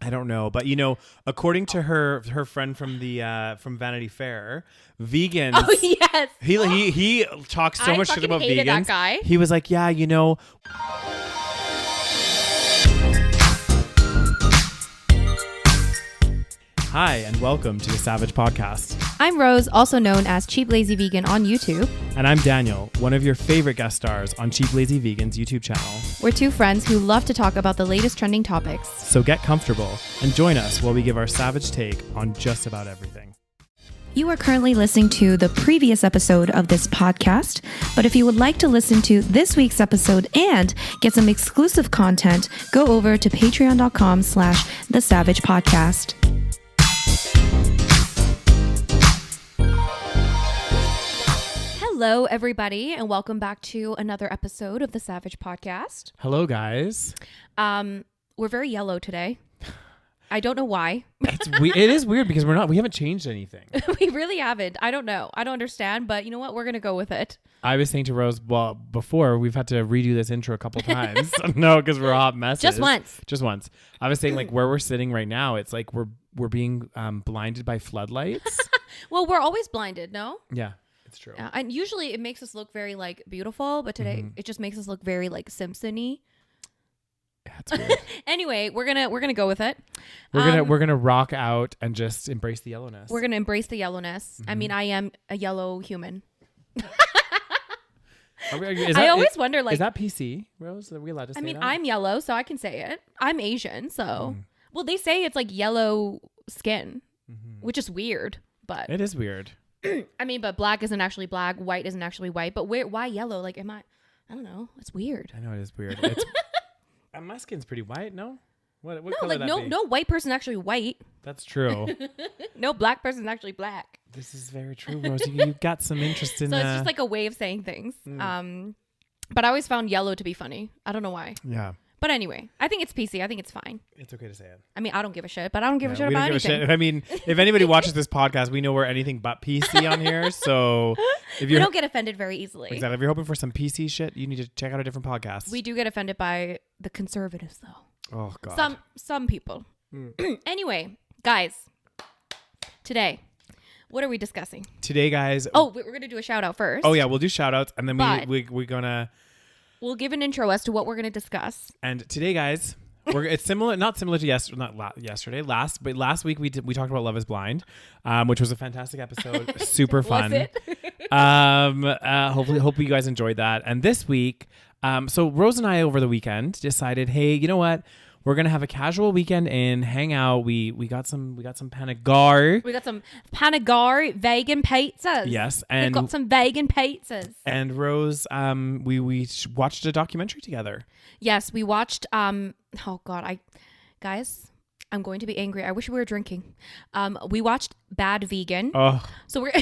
I don't know, but you know, according to her friend from the from Vanity Fair, vegans. Oh yes. He talks so much shit about vegans. That guy. He was like, yeah, you know. Hi, and welcome to the SaVeg podcast. I'm Rose, also known as Cheap Lazy Vegan on YouTube. And I'm Daniel, one of your favorite guest stars on Cheap Lazy Vegan's YouTube channel. We're two friends who love to talk about the latest trending topics. So get comfortable and join us while we give our SaVeg take on just about everything. You are currently listening to the previous episode of this podcast, but if you would like to listen to this week's episode and get some exclusive content, go over to patreon.com/thesavagepodcast. Hello, everybody, and welcome back to another episode of the SaVeg podcast. Hello, guys. We're very yellow today. I don't know why. It is weird because we haven't changed anything. We really haven't. I don't know. I don't understand, but you know what? We're going to go with it. I was saying to Rose, well, before we've had to redo this intro a couple times. No, because we're hot messes. Just once. I was saying like where we're sitting right now, it's like we're being blinded by floodlights. Well, we're always blinded, no? Yeah. It's true. And usually it makes us look very like beautiful, but today it just makes us look very like Simpson-y. That's weird. Anyway, we're gonna go with it. We're gonna rock out and just embrace the yellowness. We're gonna embrace the yellowness. I mean, I am a yellow human. I always wonder, like, is that PC, Rose? Are we allowed to say that? I mean, I'm yellow, so I can say it. I'm Asian, so well, they say it's like yellow skin, which is weird, but it is weird. I mean, but black isn't actually black, white isn't actually white, but why yellow? Like, I don't know. It's weird. I know it is weird. It's my skin's pretty white, no? What no, color like no white person actually white. That's true. No black person actually black. This is very true, Rose. You've got some interest in so it's just like a way of saying things. But I always found yellow to be funny. I don't know why. Yeah. But anyway, I think it's PC. I think it's fine. It's okay to say it. I mean, I don't give a shit, but I don't give a shit about anything. I mean, if anybody watches this podcast, we know we're anything but PC on here. So if you don't get offended very easily. Exactly. If you're hoping for some PC shit, you need to check out a different podcast. We do get offended by the conservatives, though. Oh God. Some people. Anyway, guys, today, what are we discussing? Today, guys. Oh, we're gonna do a shout out first. Oh yeah, we'll do shout outs, and then we're gonna. We'll give an intro as to what we're going to discuss. And today, guys, it's not similar to yesterday. Last week we talked about Love Is Blind, which was a fantastic episode, super fun. Was it? Hopefully you guys enjoyed that. And this week, so Rose and I over the weekend decided, hey, you know what? We're gonna have a casual weekend and hang out. We got some panagar. We got some panagar vegan pizzas. Yes, and we've got some vegan pizzas. And Rose, we watched a documentary together. Yes, we watched. Oh God, guys, I'm going to be angry. I wish we were drinking. We watched Bad Vegan. Oh, so we're.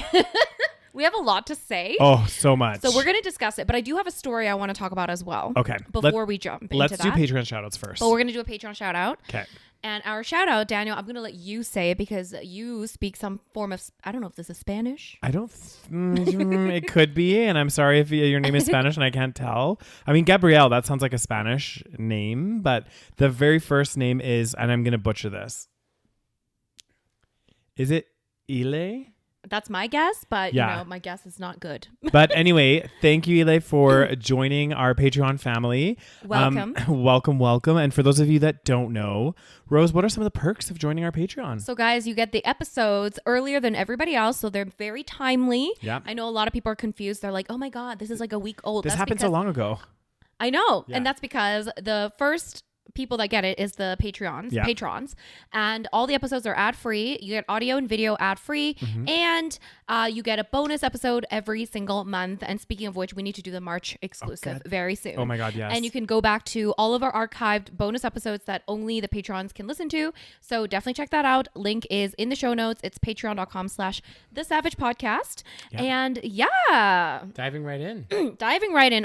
We have a lot to say. Oh, so much. So we're going to discuss it, but I do have a story I want to talk about as well. Okay. Before we jump into that. Let's do Patreon shout-outs first. But we're going to do a Patreon shout-out. Okay. And our shout-out, Daniel, I'm going to let you say it because you speak some form of, I don't know if this is Spanish. I don't, it could be, and I'm sorry if your name is Spanish and I can't tell. I mean, Gabrielle, that sounds like a Spanish name, but the very first name is, and I'm going to butcher this. Is it Ile? That's my guess, but yeah. You know, my guess is not good. But anyway, thank you, Ile, for joining our Patreon family. Welcome. Welcome. And for those of you that don't know, Rose, what are some of the perks of joining our Patreon? So guys, you get the episodes earlier than everybody else, so they're very timely. Yeah. I know a lot of people are confused. They're like, oh my God, this is like a week old. This happened so long ago. I know. Yeah. And that's because the first people that get it is the patrons, and all the episodes are ad-free. You get audio and video ad-free, and you get a bonus episode every single month. And speaking of which, we need to do the March exclusive very soon. Oh my God, yes. And you can go back to all of our archived bonus episodes that only the patrons can listen to, so definitely check that out. Link is in the show notes. It's patreon.com/thesavagepodcast. And diving right in.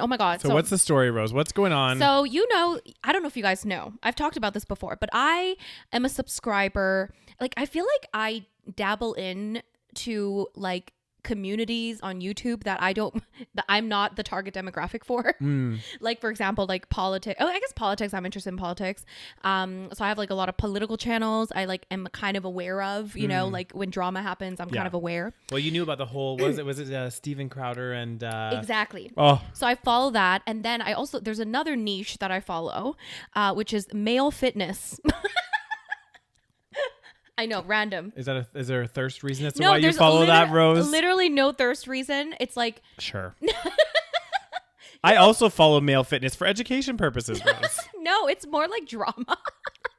Oh my God. So what's the story, Rose? What's going on? So I don't know if you guys know, I've talked about this before, but I am a subscriber. Like, I feel like I dabble in to like communities on YouTube that I'm not the target demographic for. Like, for example, like politics. Oh, I guess politics. I'm interested in politics. So I have like a lot of political channels I like am kind of aware of, you know, like when drama happens, I'm kind of aware. Well, you knew about the whole, was it Steven Crowder and exactly. Oh, so I follow that. And then I also, there's another niche that I follow, which is male fitness. I know, random. Is there a thirst reason as to why you follow that, Rose? Literally no thirst reason. It's like... Sure. I also follow male fitness for education purposes, Rose. No, it's more like drama.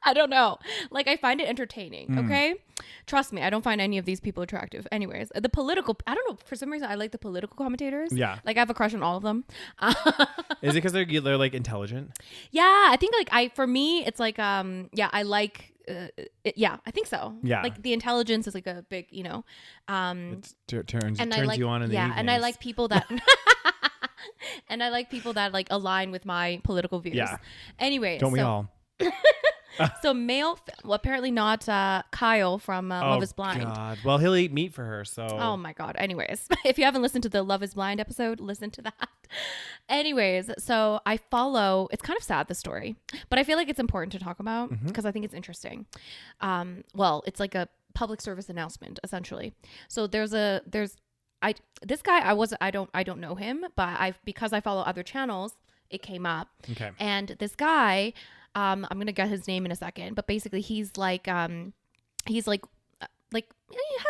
I don't know. Like, I find it entertaining, okay? Trust me, I don't find any of these people attractive. Anyways, the political... I don't know. For some reason, I like the political commentators. Yeah. Like, I have a crush on all of them. Is it because they're like intelligent? Yeah, I think like for me, it's like, yeah, I like... yeah, I think so. Yeah, like the intelligence is like a big, you know, it turns like, you on in the evenings. And I like people that and I like people that like align with my political views. Yeah. Anyway, don't we all? So well, apparently not Kyle from Love is Blind. God. Well, he'll eat meat for her, so. Oh my God. Anyways, if you haven't listened to the Love is Blind episode, listen to that. Anyways, so I follow, it's kind of sad, the story, but I feel like it's important to talk about because I think it's interesting. Well, it's like a public service announcement essentially. So this guy, I don't know him, but because I follow other channels, it came up. Okay. And this guy, I'm going to get his name in a second, but basically he's like he has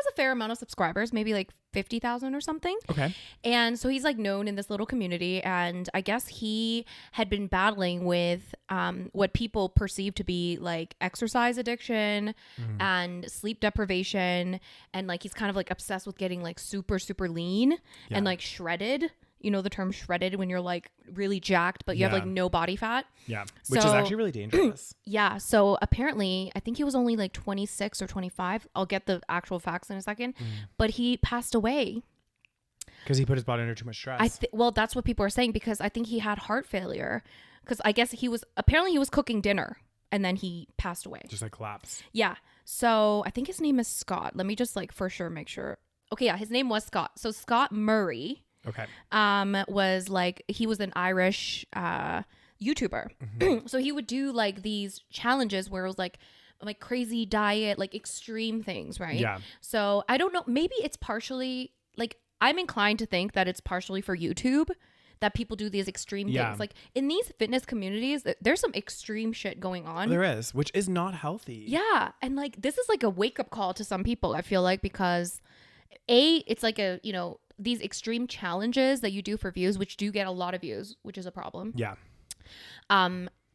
a fair amount of subscribers, maybe like 50,000 or something. Okay. And so he's like known in this little community. And I guess he had been battling with what people perceive to be like exercise addiction and sleep deprivation. And like he's kind of like obsessed with getting like super, super lean and like shredded. You know the term shredded when you're like really jacked, but you have like no body fat. Yeah. Which is actually really dangerous. Yeah. So apparently, I think he was only like 26 or 25. I'll get the actual facts in a second. But he passed away. Because he put his body under too much stress. Well, that's what people are saying, because I think he had heart failure. Because I guess he was cooking dinner and then he passed away. Just like collapsed. Yeah. So I think his name is Scott. Let me just like for sure make sure. Okay. Yeah. His name was Scott. So Scott Murray. Okay. He was an Irish YouTuber. So he would do like these challenges where it was like crazy diet, like extreme things, right? Yeah. So I don't know, maybe it's partially like I'm inclined to think that it's partially for YouTube that people do these extreme things. Like in these fitness communities, there's some extreme shit going on. There is, which is not healthy. Yeah. And like this is like a wake-up call to some people, I feel like, because it's like a, you know, these extreme challenges that you do for views, which do get a lot of views, which is a problem. Yeah.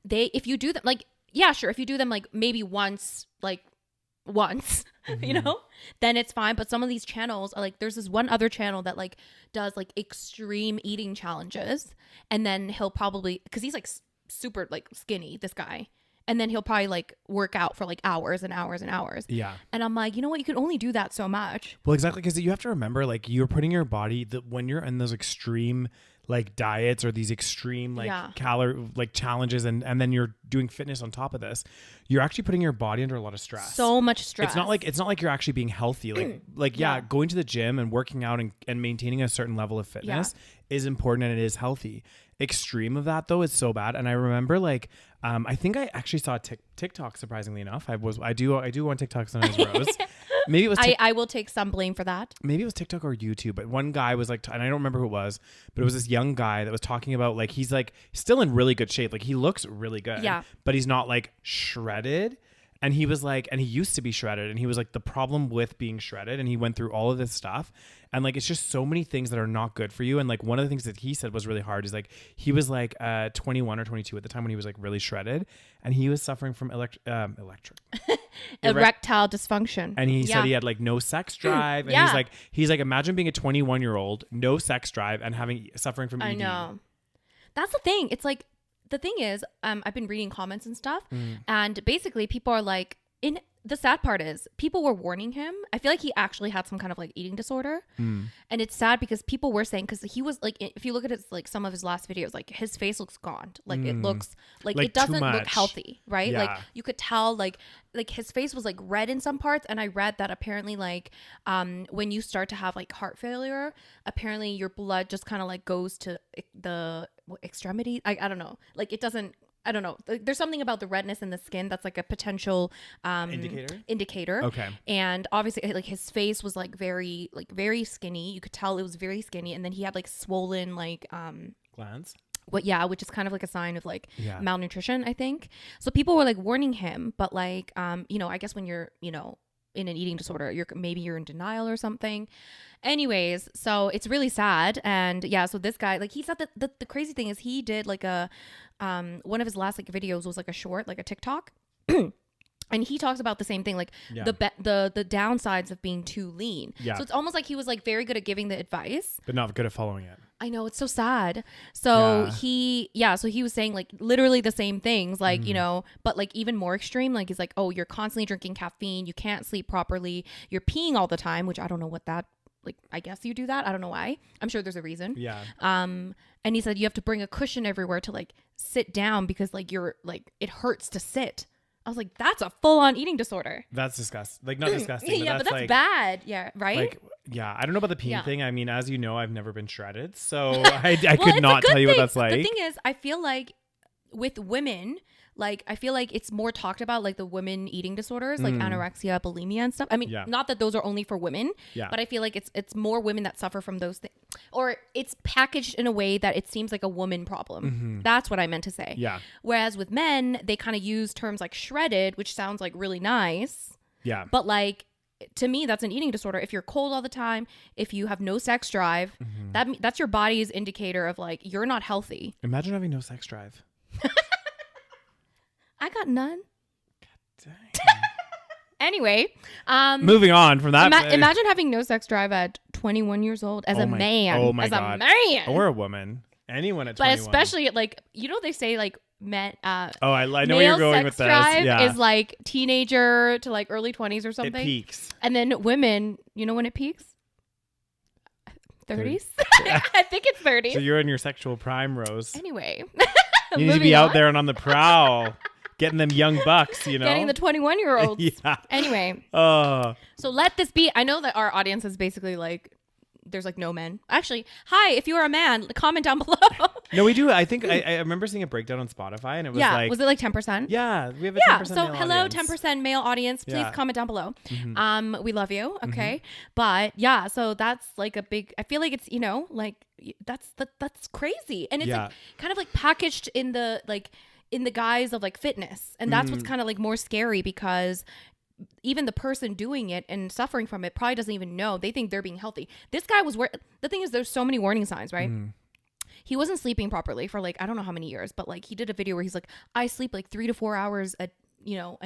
If you do them like, yeah, sure. If you do them like maybe once, you know, then it's fine. But some of these channels are like, there's this one other channel that like does like extreme eating challenges. And then he'll probably, cause he's like super like skinny, this guy. And then he'll probably like work out for like hours and hours and hours. Yeah. And I'm like, you know what? You can only do that so much. Well, exactly. Because you have to remember, like, you're putting your body when you're in those extreme like diets or these extreme like calorie like challenges, and then you're doing fitness on top of this, you're actually putting your body under a lot of stress. So much stress. It's not like you're actually being healthy. Going to the gym and working out and maintaining a certain level of fitness is important and it is healthy. Extreme of that though is so bad. And I remember like I think I actually saw TikTok, surprisingly enough. I do want TikTok sometimes, Rose. Maybe it was I will take some blame for that. Maybe it was TikTok or YouTube, but one guy was like, and I don't remember who it was, but it was this young guy that was talking about like he's like still in really good shape, like he looks really good, but he's not like shredded. And he was like, and he used to be shredded, and he was like, the problem with being shredded, and he went through all of this stuff, and like it's just so many things that are not good for you. And like one of the things that he said was really hard is like he was like 21 or 22 at the time when he was like really shredded, and he was suffering from erectile dysfunction. And he said he had like no sex drive, and he's like imagine being a 21-year-old, no sex drive, and suffering from ED. I know. That's the thing. It's like, the thing is, I've been reading comments and stuff, and basically people are like, the sad part is people were warning him. I feel like he actually had some kind of like eating disorder. And it's sad because people were saying, because he was like, if you look at his, like some of his last videos, like his face looks gaunt. Like it looks like it doesn't look healthy, right? Yeah. Like you could tell like his face was like red in some parts. And I read that apparently like when you start to have like heart failure, apparently your blood just kind of like goes to the extremity. I don't know. Like it doesn't. I don't know. There's something about the redness in the skin that's like a potential indicator. Okay. And obviously, like his face was like very skinny. You could tell it was very skinny, and then he had like swollen like glands. Which is kind of like a sign of like malnutrition, I think. So people were like warning him, but like I guess when you're in an eating disorder, you're in denial or something. Anyways, so it's really sad. And so this guy, like he said that the crazy thing is he did like a one of his last like videos was like a short, like a TikTok. And he talks about the same thing, like the downsides of being too lean. Yeah. So it's almost like he was like very good at giving the advice, but not good at following it. I know, it's so sad. So he was saying like literally the same things, like, but like even more extreme. Like he's like, oh, you're constantly drinking caffeine. You can't sleep properly. You're peeing all the time, which I don't know what that, like, I guess you do that. I don't know why. I'm sure there's a reason. Yeah. And he said you have to bring a cushion everywhere to like sit down because like you're like, it hurts to sit. I was like, that's a full-on eating disorder. That's disgusting. Like, not disgusting. But that's like, bad. Yeah, right? Like, yeah, I don't know about the peeing thing. I mean, as you know, I've never been shredded, so I could not tell you what that's like. The thing is, I feel like with women, like, I feel like it's more talked about, like the women eating disorders, like anorexia, bulimia and stuff. I mean, not that those are only for women, but I feel like it's more women that suffer from those things. Or it's packaged in a way that it seems like a woman problem. That's what I meant to say. Yeah. Whereas with men, they kind of use terms like shredded, which sounds like really nice. Yeah. But like, to me, that's an eating disorder. If you're cold all the time, if you have no sex drive, that's your body's indicator of like, you're not healthy. Imagine having no sex drive. I got none. God dang. Anyway, moving on from that. Imagine having no sex drive at 21 years old as a man. Oh my God. A man. Or a woman. Anyone at 21. But especially like, they say like men. I know where you're going with this. Male sex drive is like teenager to like early 20s or something. It peaks. And then women, you know when it peaks? 30s? I think it's 30s. So you're in your sexual prime, Rose. Anyway. You need to be out there and on the prowl. Getting them young bucks, Getting the 21-year-olds. Yeah. Anyway. So let this be. I know that our audience is basically like, there's like no men. Actually, hi, if you're a man, comment down below. No, we do. I think I remember seeing a breakdown on Spotify and it was like. Was it like 10%? Yeah. We have a 10% so male hello, audience. 10% male audience. Please comment down below. We love you. Okay. But yeah, so that's like a big, I feel like it's, like that's crazy. And it's like kind of like packaged in the guise of like fitness. And that's what's kind of like more scary because even the person doing it and suffering from it probably doesn't even know. They think they're being healthy. This guy was the thing is there's so many warning signs, right? He wasn't sleeping properly for like, I don't know how many years, but like he did a video where he's like, I sleep like 3 to 4 hours a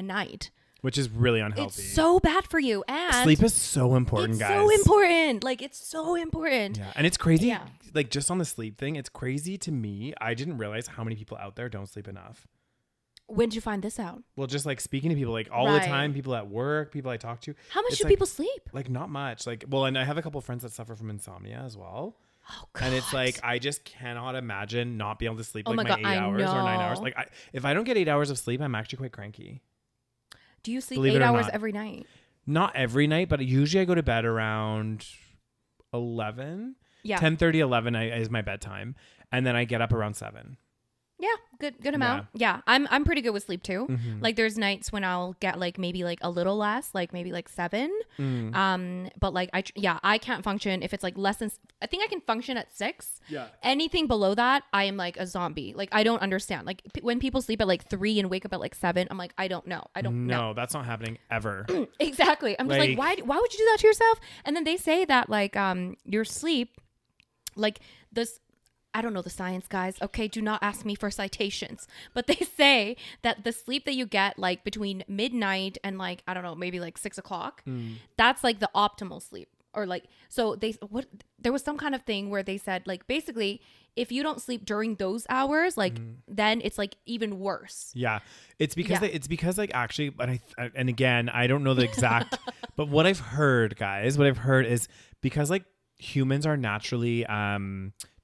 night. Which is really unhealthy. It's so bad for you. And sleep is so important, guys. It's so important. Like, it's so important. Yeah. And it's crazy. Yeah. Like, just on the sleep thing, it's crazy to me. I didn't realize how many people out there don't sleep enough. When did you find this out? Well, just like speaking to people like all the time, people at work, people I talk to. How much do people sleep? Like, not much. Like, well, and I have a couple of friends that suffer from insomnia as well. Oh, God. And it's like, I just cannot imagine not being able to sleep like my 8 hours or 9 hours. Like, if I don't get 8 hours of sleep, I'm actually quite cranky. Do you sleep 8 hours every night? Not every night, but usually I go to bed around 11. Yeah. 10:30, 11 is my bedtime. And then I get up around 7. Yeah, good amount. Yeah, I'm pretty good with sleep too. Like there's nights when I'll get like maybe like a little less, like maybe like 7. But like I can't function if it's like less than. I think I can function at 6. Yeah. Anything below that, I am like a zombie. Like I don't understand. Like when people sleep at like 3 and wake up at like 7, I'm like I don't know. No, that's not happening ever. Exactly. I'm just like why would you do that to yourself? And then they say that like your sleep, like this. I don't know the science, guys. Okay, do not ask me for citations. But they say that the sleep that you get like between midnight and like, I don't know, maybe like 6 o'clock, that's like the optimal sleep. or like, so there was some kind of thing where they said like, basically, if you don't sleep during those hours, like then it's like even worse. Yeah. It's because like actually, and again, I don't know the exact, but what I've heard is because like humans are naturally,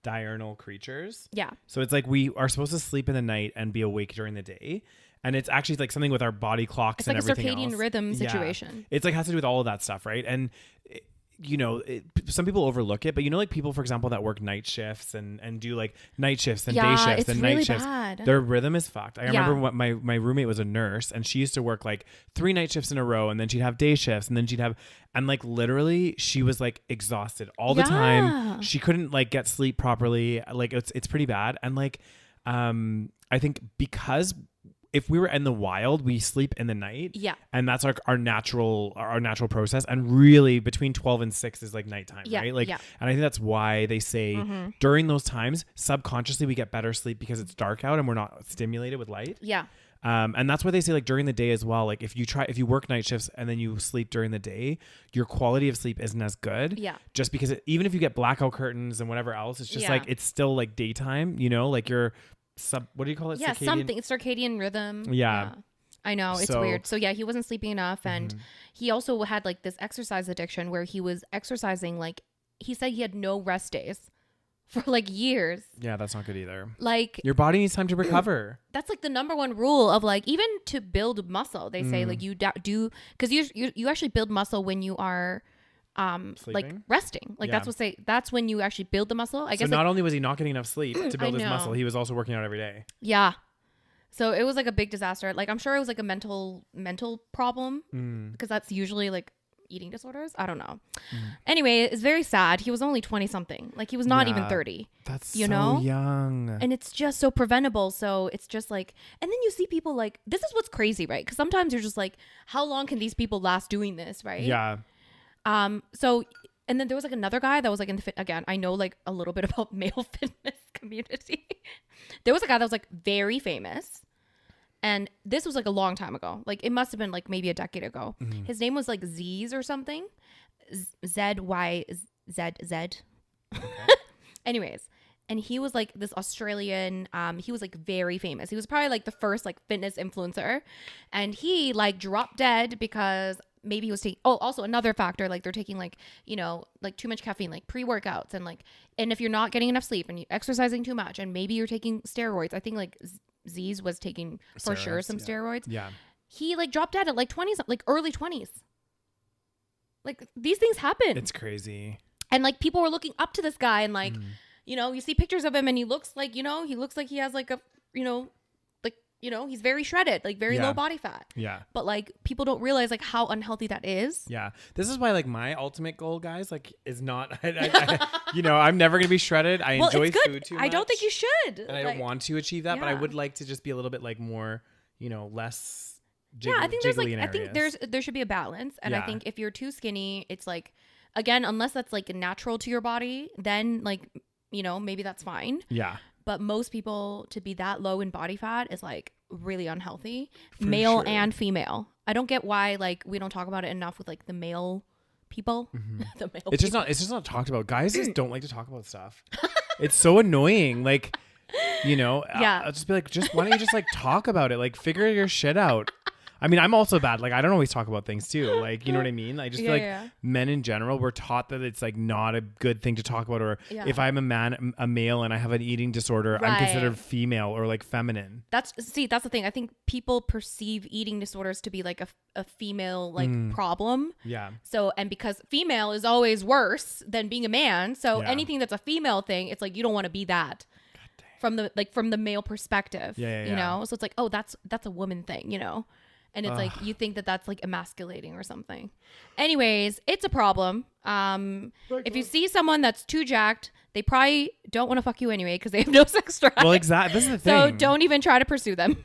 diurnal creatures. Yeah. So it's like we are supposed to sleep in the night and be awake during the day. And it's actually like something with our body clocks and everything else. It's like a circadian rhythm situation. It's like has to do with all of that stuff, right? And some people overlook it, but like people, for example, that work night shifts and do like night shifts and day shifts and night shifts. Their rhythm is fucked. I remember what my roommate was a nurse and she used to work like 3 night shifts in a row, and then she'd have day shifts, and then and like literally she was like exhausted all the time. She couldn't like get sleep properly. Like it's pretty bad. And like I think because if we were in the wild, we sleep in the night. Yeah. And that's like our natural process. And really between 12 and 6 is like nighttime, right? Like, and I think that's why they say during those times, subconsciously we get better sleep because it's dark out and we're not stimulated with light. Yeah. And that's why they say like during the day as well, like if you work night shifts and then you sleep during the day, your quality of sleep isn't as good. Yeah. Just because even if you get blackout curtains and whatever else, it's just like, it's still like daytime, like you're what do you call it? Yeah, circadian rhythm. Yeah. I know, it's weird. So yeah, he wasn't sleeping enough, and he also had like this exercise addiction where he was exercising, like he said he had no rest days for like years. Yeah, that's not good either. Like your body needs time to recover. That's like the number one rule of like, even to build muscle, they say like you do, because you actually build muscle when you are like resting. Like that's when you actually build the muscle. I guess not only was he not getting enough sleep to build his muscle, he was also working out every day. Yeah. So it was like a big disaster. Like I'm sure it was like a mental problem because that's usually like eating disorders. I don't know. Anyway, it's very sad. He was only 20 something. Like he was not even 30. That's so young. And it's just so preventable. So it's just like, and then you see people like, this is what's crazy, right? Because sometimes you're just like, how long can these people last doing this, right? Yeah. So, and then there was like another guy that was like in the again, I know like a little bit about male fitness community. There was a guy that was like very famous, and this was like a long time ago. Like it must have been like maybe a decade ago. His name was like Z's or something. ZYZZ. Okay. Anyways. And he was like this Australian, he was like very famous. He was probably like the first like fitness influencer, and he like dropped dead because maybe he was taking, also another factor, like they're taking like, like too much caffeine, like pre-workouts, and if you're not getting enough sleep and you're exercising too much, and maybe you're taking steroids. I think like Z's was taking for sure some steroids. Yeah. He like dropped dead at like 20s, like early 20s. Like these things happen. It's crazy. And like people were looking up to this guy, and like, you see pictures of him and he looks like he has like a, he's very shredded, like very low body fat. Yeah. But like people don't realize like how unhealthy that is. Yeah. This is why like my ultimate goal, guys, like is not, I'm never going to be shredded. I enjoy food too much. I don't think you should. And I don't want to achieve that, but I would like to just be a little bit like more, less I think there's like, I think there should be a balance. And I think if you're too skinny, it's like, again, unless that's like natural to your body, then like, maybe that's fine. Yeah. But most people to be that low in body fat is like really unhealthy, male and female. I don't get why like we don't talk about it enough with like the male people. The male it's just not talked about. Guys just don't like to talk about stuff. It's so annoying. Like, I'll just be like, why don't you just like talk about it? Like figure your shit out. I mean, I'm also bad. Like, I don't always talk about things too. Like, you know what I mean? I just feel like men in general, we're taught that it's like not a good thing to talk about. Or if I'm a male and I have an eating disorder, I'm considered female or like feminine. That's the thing. I think people perceive eating disorders to be like a female like problem. Yeah. So, and because female is always worse than being a man. So anything that's a female thing, it's like, you don't want to be that. From the male perspective. You know? So it's like, oh, that's a woman thing, And it's like, you think that that's like emasculating or something. Anyways, it's a problem. If you see someone that's too jacked, they probably don't want to fuck you anyway because they have no sex drive. Well, exactly. This is the thing. So don't even try to pursue them.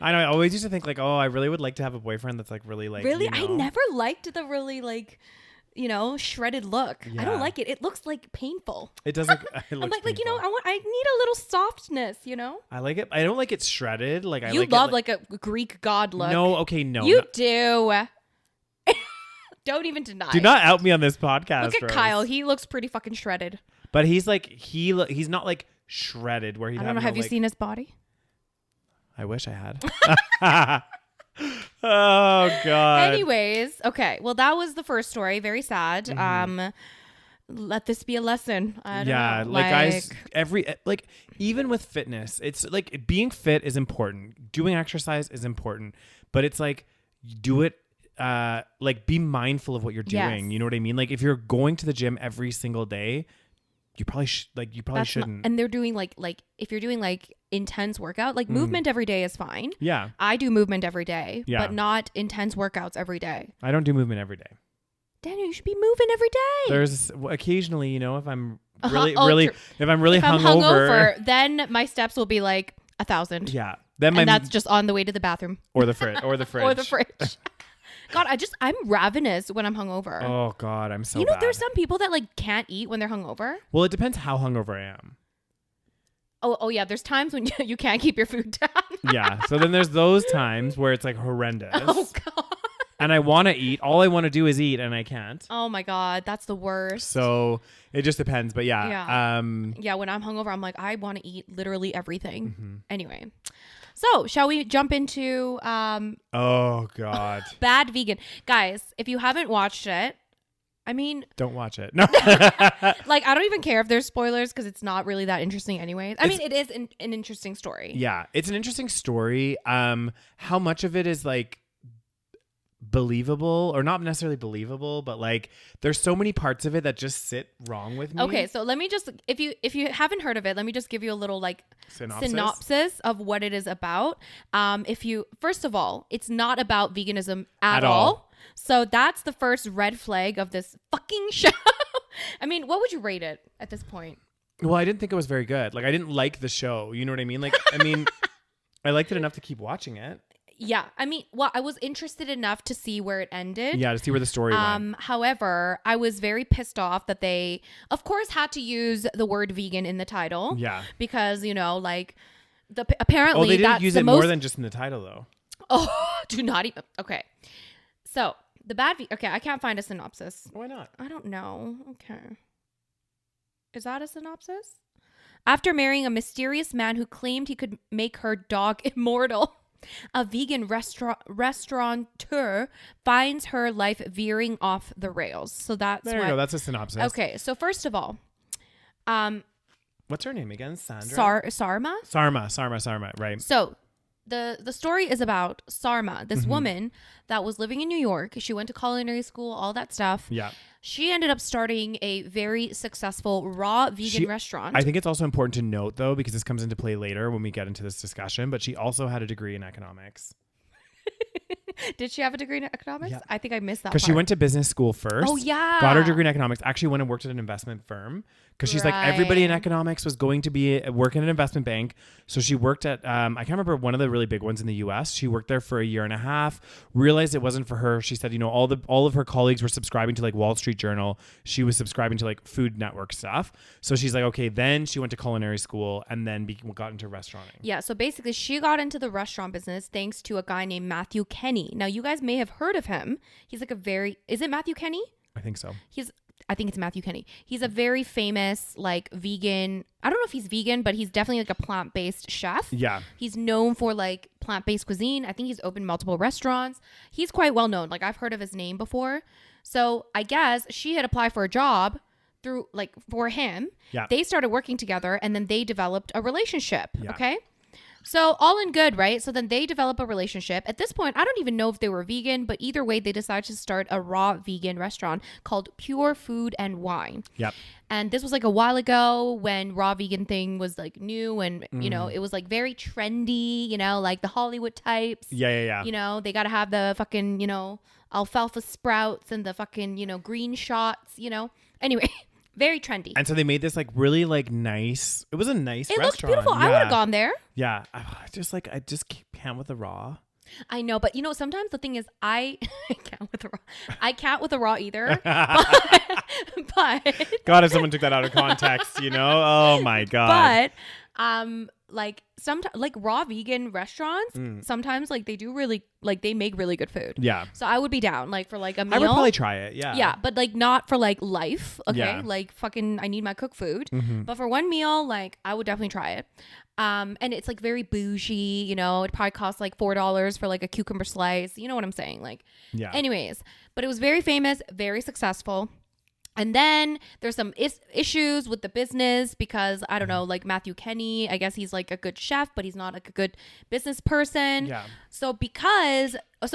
I know. I always used to think like, oh, I really would like to have a boyfriend that's like really like. Really? I never liked the really like, shredded look. Yeah. I don't like it. It looks like painful. It does look. It looks I'm like, painful. I need a little softness. I like it. I don't like it shredded. Like I love like a Greek god look. No, okay, no. You do. Don't even deny. Do not out me on this podcast. Look at Rose. Kyle. He looks pretty fucking shredded. But he's like he's not like shredded where he. I don't know. Have you seen his body? I wish I had. Oh God. Anyways, okay. Well, that was the first story. Very sad. Let this be a lesson. I don't know. Like guys, even with fitness, it's like being fit is important. Doing exercise is important, but it's like do it. Like be mindful of what you're doing. Yes. You know what I mean? Like if you're going to the gym every single day, you probably shouldn't. And they're doing like if you're doing like intense workout, like movement every day is fine. Yeah. I do movement every day, but not intense workouts every day. I don't do movement every day. Daniel, you should be moving every day. There's occasionally, if I'm really hungover, then my steps will be like 1,000. Yeah. Then that's just on the way to the bathroom or the fridge or the fridge. God, I'm ravenous when I'm hungover. Oh God, I'm so bad. There's some people that like can't eat when they're hungover. Well, it depends how hungover I am. Oh yeah, there's times when you can't keep your food down. Yeah, so then there's those times where it's like horrendous. Oh God. And I want to eat. All I want to do is eat, and I can't. Oh my God, that's the worst. So it just depends, but yeah. Yeah, when I'm hungover, I'm like, I want to eat literally everything. Mm-hmm. Anyway, so shall we jump into? Oh God. Bad Vegan, guys. If you haven't watched it, I mean, don't watch it. No. Like I don't even care if there's spoilers because it's not really that interesting, anyways. I mean, it is an interesting story. Yeah, it's an interesting story. How much of it is like believable or not necessarily believable, but like there's so many parts of it that just sit wrong with me. Okay, so let me just if you haven't heard of it, let me just give you a little like synopsis of what it is about. First of all, it's not about veganism at all. So that's the first red flag of this fucking show. I mean, what would you rate it at this point? Well, I didn't think it was very good. Like I didn't like the show, you know what I mean? Like I liked it enough to keep watching it. Yeah. I mean, well, I was interested enough to see where it ended. Yeah, to see where the story went. However, I was very pissed off that they, of course, had to use the word vegan in the title. Yeah. Because, apparently they didn't that's use it more than just in the title, though. Oh, do not even. Okay. So, okay, I can't find a synopsis. Why not? I don't know. Okay. Is that a synopsis? After marrying a mysterious man who claimed he could make her dog immortal, a vegan restaurateur finds her life veering off the rails. So that's there you go. That's a synopsis. Okay, so first of all, what's her name again? Sandra? Sarma. Sarma. Right. So the story is about Sarma, this woman that was living in New York. She went to culinary school, all that stuff. Yeah. She ended up starting a very successful raw vegan restaurant. I think it's also important to note, though, because this comes into play later when we get into this discussion, but she also had a degree in economics. Did she have a degree in economics? Yeah. I think I missed that part. Because she went to business school first. Oh, yeah. Got her degree in economics. Actually went and worked at an investment firm. Because she's like, everybody in economics was going to be working at an investment bank. So she worked at, I can't remember, one of the really big ones in the US. She worked there for a year and a half. Realized it wasn't for her. She said, all of her colleagues were subscribing to like Wall Street Journal. She was subscribing to like Food Network stuff. So she's like, okay, then she went to culinary school and then got into restauranting. Yeah. So basically she got into the restaurant business thanks to a guy named Matthew Kenny. Now you guys may have heard of him. He's like is it Matthew Kenny? I think so. I think it's Matthew Kenny. He's a very famous like vegan. I don't know if he's vegan, but he's definitely like a plant-based chef. Yeah. He's known for like plant-based cuisine. I think he's opened multiple restaurants. He's quite well known. Like I've heard of his name before. So I guess she had applied for a job for him. Yeah. They started working together and then they developed a relationship. Yeah. Okay. So all in good, right? So then they develop a relationship. At this point, I don't even know if they were vegan, but either way, they decided to start a raw vegan restaurant called Pure Food and Wine. Yep. And this was like a while ago when raw vegan thing was like new and, it was like very trendy, like the Hollywood types. Yeah. They got to have the fucking, alfalfa sprouts and the fucking, green shots, Anyway. Very trendy. And so they made this like really like nice. It was a nice restaurant. It looked beautiful. Yeah. I would have gone there. Yeah. I just can't with the raw. I know, but sometimes the thing is I can't with the raw. I can't with the raw either. but God, if someone took that out of context, oh my God. But like sometimes like raw vegan restaurants sometimes like they do really like they make really good food. Yeah. So I would be down like for like a meal. I would probably try it. Yeah. Yeah, but like not for like life. Okay. Yeah. Like fucking I need my cooked food. Mm-hmm. But for one meal, like I would definitely try it. And it's like very bougie, you know, it probably costs like $4 for like a cucumber slice. You know what I'm saying? Like, yeah. Anyways, but it was very famous, very successful. And then there's some issues with the business because I don't know, like Matthew Kenny, I guess he's like a good chef, but he's not like a good business person. Yeah. So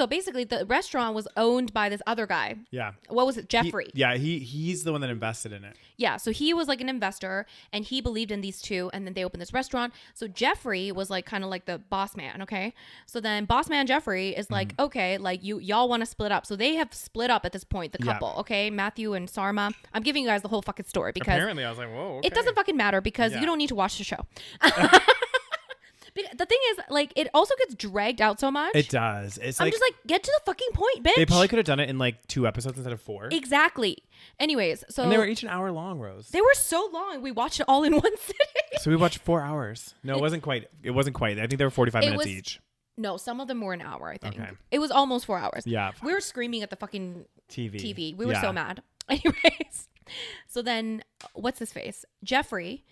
basically the restaurant was owned by this other guy. Yeah. What was it? Jeffrey. He's the one that invested in it. Yeah. So he was like an investor and he believed in these two and then they opened this restaurant. So Jeffrey was like kind of like the boss man. Okay. So then boss man Jeffrey is like, okay, like y'all want to split up. So they have split up at this point, the couple. Yeah. Okay. Matthew and Sarma. I'm giving you guys the whole fucking story because apparently I was like, whoa, okay. It doesn't fucking matter because you don't need to watch the show. The thing is, like, it also gets dragged out so much. It does. I'm just like, get to the fucking point, bitch. They probably could have done it in like 2 episodes instead of 4. Exactly. Anyways, so and they were each an hour long, Rose. They were so long. We watched it all in one sitting. So we watched 4 hours. No, it wasn't quite. It wasn't quite. I think they were 45 minutes each. No, some of them were an hour, I think. Okay. It was almost 4 hours. Yeah. We were screaming at the fucking TV. We were so mad. Anyways. So then, what's his face? Jeffrey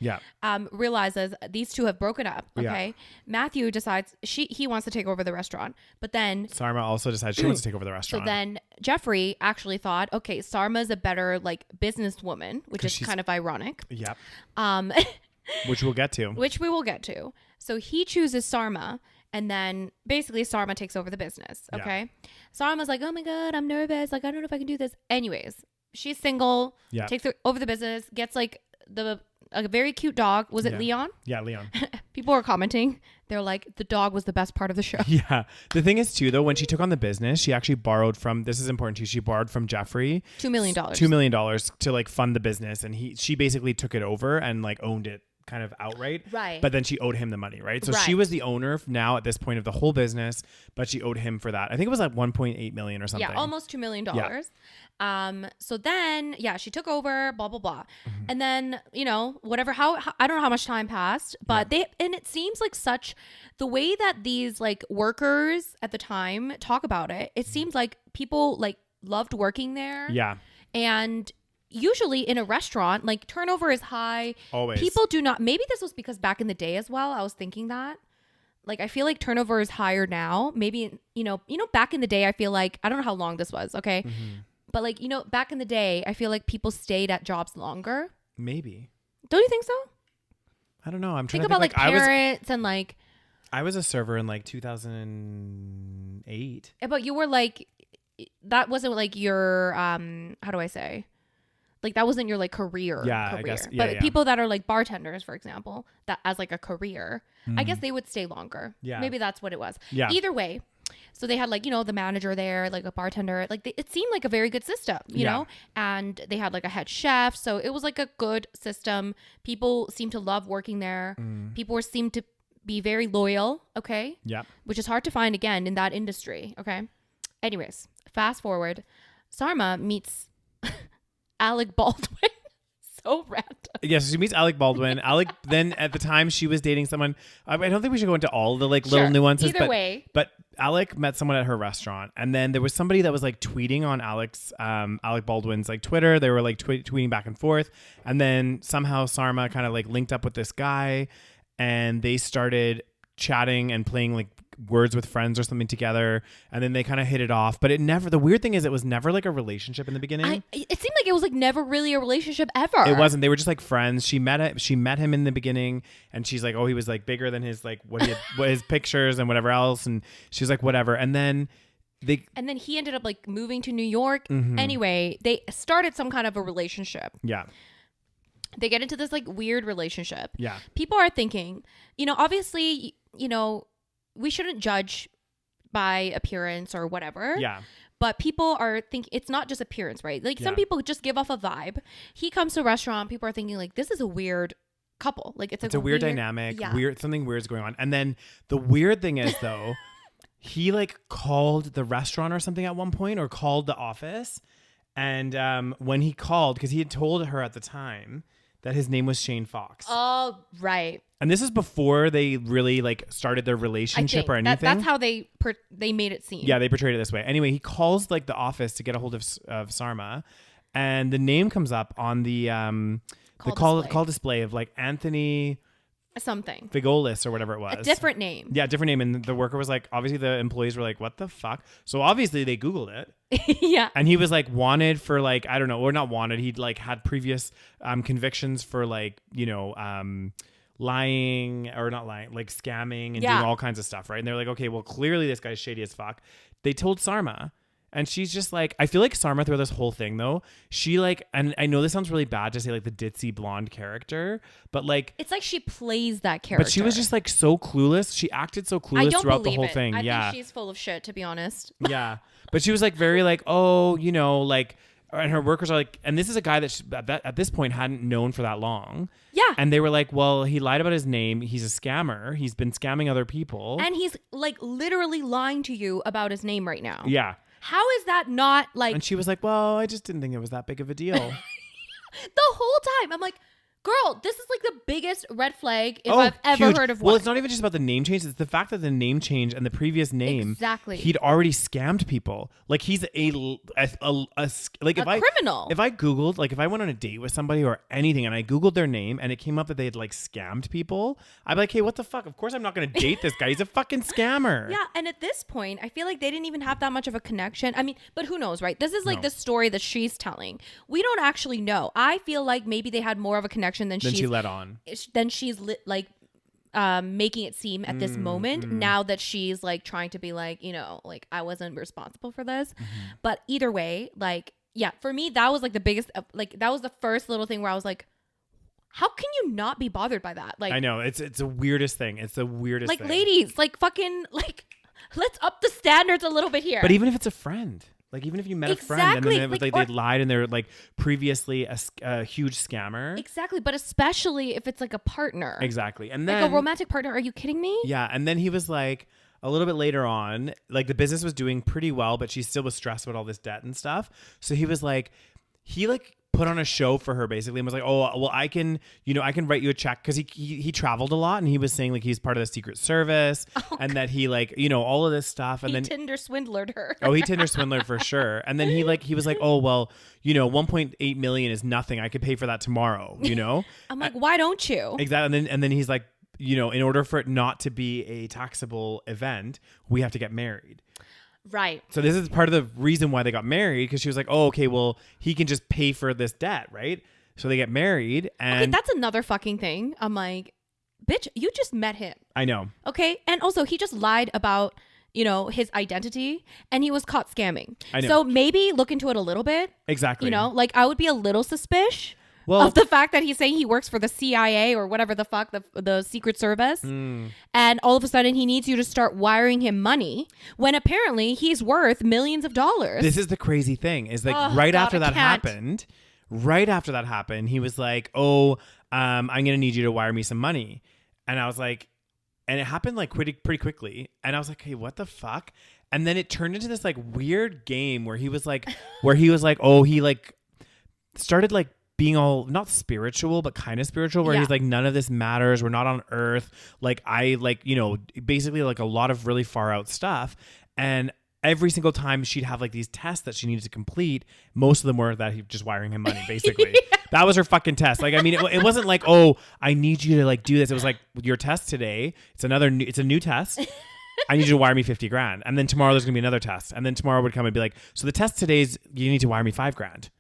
realizes these two have broken up. Okay. Yeah. Matthew decides he wants to take over the restaurant. But then Sarma also decides she wants to take over the restaurant. So then Jeffrey actually thought, okay, Sarma's a better like businesswoman, which is kind of ironic. Yep. Which we'll get to. Which we will get to. So he chooses Sarma. And then basically Sarma takes over the business. Okay. Yeah. Sarma's like, oh my God, I'm nervous. Like, I don't know if I can do this. Anyways. She's single, takes over the business, gets like a very cute dog. Was it Leon? Yeah, Leon. People were commenting. They're like, the dog was the best part of the show. Yeah. The thing is too, though, when she took on the business, she actually borrowed from, this is important too, she borrowed from Jeffrey. $2 million. $2 million to like fund the business. And she basically took it over and like owned it kind of outright. Right. But then she owed him the money, right? So she was the owner now at this point of the whole business, but she owed him for that. I think it was like 1.8 million or something. Yeah, almost $2 million. Yeah. So then, she took over, blah, blah, blah. Mm-hmm. And then, whatever, how I don't know how much time passed, but and it seems like the way that these like workers at the time talk about it, it seems like people like loved working there. Yeah. And usually in a restaurant, like turnover is high. Always. People do not, maybe this was because back in the day as well, I was thinking that. Like, I feel like turnover is higher now. Maybe, back in the day, I feel like, I don't know how long this was, okay? Mm-hmm. But like, back in the day, I feel like people stayed at jobs longer. Maybe. Don't you think so? I don't know. I'm trying to think about like parents and like. I was a server in like 2008. But you were like, that wasn't like your, how do I say? Like that wasn't your like career. I guess. Yeah, but people that are like bartenders, for example, that as like a career, I guess they would stay longer. Yeah. Maybe that's what it was. Yeah. Either way. So they had like, the manager there, like a bartender, like it seemed like a very good system, you know, and they had like a head chef. So it was like a good system. People seemed to love working there. People seemed to be very loyal. Okay. Yeah. Which is hard to find again in that industry. Okay. Anyways, fast forward. Sarma meets Alec Baldwin. So random. Yes, she meets Alec Baldwin. Alec, then at the time she was dating someone. I don't think we should go into all the like little nuances. Either way. But Alec met someone at her restaurant, and then there was somebody that was like tweeting on Alec Baldwin's like Twitter. They were like tweeting back and forth, and then somehow Sarma kind of like linked up with this guy, and they started chatting and playing like Words with Friends or something together, and then they kind of hit it off. But the weird thing is it was never like a relationship in the beginning. It seemed like it was like never really a relationship ever. It wasn't. They were just like friends. She met him in the beginning, and she's like, oh, he was like bigger than his like what his pictures and whatever else, and she's like whatever. And then he ended up like moving to New York. Mm-hmm. Anyway, they started some kind of a relationship. Yeah. They get into this like weird relationship. Yeah. People are thinking, obviously, we shouldn't judge by appearance or whatever. Yeah. But people are thinking it's not just appearance, right? Like some people just give off a vibe. He comes to a restaurant. People are thinking like, this is a weird couple. Like it's a weird dynamic. Yeah. Something weird's going on. And then the weird thing is though, he like called the restaurant or something at one point, or called the office. And when he called, because he had told her at the time that his name was Shane Fox. Oh, right. And this is before they really like started their relationship or anything. That's how they made it seem. Yeah, they portrayed it this way. Anyway, he calls like the office to get a hold of Sarma, and the name comes up on the call display of like Anthony something Figolis or whatever it was. A different name. Yeah, different name. And the worker was like, obviously the employees were like, what the fuck? So obviously they Googled it. Yeah. And he was like wanted for like, I don't know, or not wanted. He'd like had previous convictions for like, lying or not lying, like scamming and doing all kinds of stuff. Right. And they're like, okay, well, clearly this guy's shady as fuck. They told Sarma. And she's just like, I feel like Sarma throughout this whole thing though, she like, and I know this sounds really bad to say like the ditzy blonde character, but like. It's like she plays that character. But she was just like so clueless. She acted so clueless throughout the whole thing. I think she's full of shit, to be honest. Yeah. But she was like very like, oh, like, and her workers are like, and this is a guy that at this point hadn't known for that long. Yeah. And they were like, well, he lied about his name. He's a scammer. He's been scamming other people. And he's like literally lying to you about his name right now. Yeah. How is that not like... And she was like, well, I just didn't think it was that big of a deal. The whole time. I'm like, girl, this is like the biggest red flag I've ever heard of one. Well, it's not even just about the name change. It's the fact that the name change and the previous name. Exactly. He'd already scammed people. Like he's like a criminal. If I Googled, like if I went on a date with somebody or anything and I Googled their name and it came up that they had like scammed people, I'd be like, hey, what the fuck? Of course I'm not going to date this guy. He's a fucking scammer. Yeah. And at this point, I feel like they didn't even have that much of a connection. I mean, but who knows, right? This is like the story that she's telling. We don't actually know. I feel like maybe they had more of a connection than she let on. Then she's making it seem at this moment. Now that she's like trying to be like, like I wasn't responsible for this. But either way, like, yeah, for me that was like the biggest. Like that was the first little thing where I was like, how can you not be bothered by that? Like, I know it's the weirdest thing. It's the weirdest. Like thing. Ladies, like fucking like, let's up the standards a little bit here. But even if it's a friend. Like even if you met a friend and then it was like they lied and they're like previously a huge scammer. Exactly. But especially if it's like a partner. Exactly. And then like a romantic partner. Are you kidding me? Yeah. And then he was like a little bit later on, like the business was doing pretty well, but she still was stressed about all this debt and stuff. So he was like, put on a show for her basically and was like, oh, well, I can write you a check because he traveled a lot and he was saying like he's part of the Secret Service and that he like, all of this stuff. And then Tinder swindlered her. Oh, he Tinder swindlered for sure. And then he was like, oh, well, 1.8 million is nothing. I could pay for that tomorrow, I'm like, why don't you? Exactly. And then he's like, in order for it not to be a taxable event, we have to get married. Right. So this is part of the reason why they got married because she was like, oh, okay, well, he can just pay for this debt, right? So they get married and... Okay, that's another fucking thing. I'm like, bitch, you just met him. I know. Okay? And also, he just lied about, his identity and he was caught scamming. I know. So maybe look into it a little bit. Exactly. Like I would be a little suspicious. Of the fact that he's saying he works for the CIA or whatever the fuck, the Secret Service. And all of a sudden he needs you to start wiring him money when apparently he's worth millions of dollars. This is the crazy thing is like after that happened, he was like, oh, I'm going to need you to wire me some money. And I was like, and it happened like pretty quickly. And I was like, hey, what the fuck? And then it turned into this like weird game where he was like, oh, he like started like, being all not spiritual but kind of spiritual where he's like none of this matters, we're not on earth, like I like basically like a lot of really far out stuff. And every single time she'd have like these tests that she needed to complete, most of them were that he just wiring him money basically. That was her fucking test. Like I mean it wasn't like, oh, I need you to like do this. It was like, your test today, it's a new test. I need you to wire me 50 grand, and then tomorrow there's gonna be another test, and then tomorrow would come and be like, so the test today's you need to wire me 5 grand.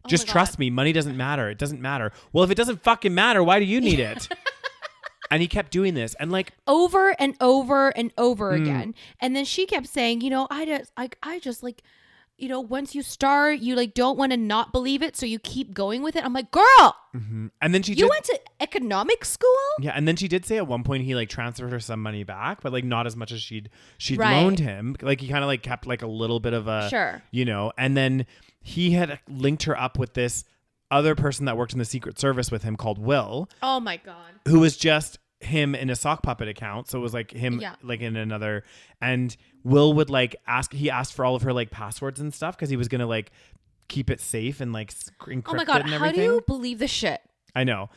Just trust me. Money doesn't matter. It doesn't matter. Well, if it doesn't fucking matter, why do you need it? And he kept doing this and like over and over and over again. And then she kept saying, I just like, once you start, you like don't want to not believe it. So you keep going with it. I'm like, girl. Mm-hmm. And then you went to economic school? Yeah. And then she did say at one point he like transferred her some money back, but like not as much as she'd loaned him. Like he kind of like kept like a little bit of a, sure. And then he had linked her up with this other person that worked in the Secret Service with him called Will. Oh my God. Who was just him in a sock puppet account. So it was like him like in another, and Will would like he asked for all of her like passwords and stuff because he was going to like keep it safe and like encrypt it and everything. How do you believe this shit? I know.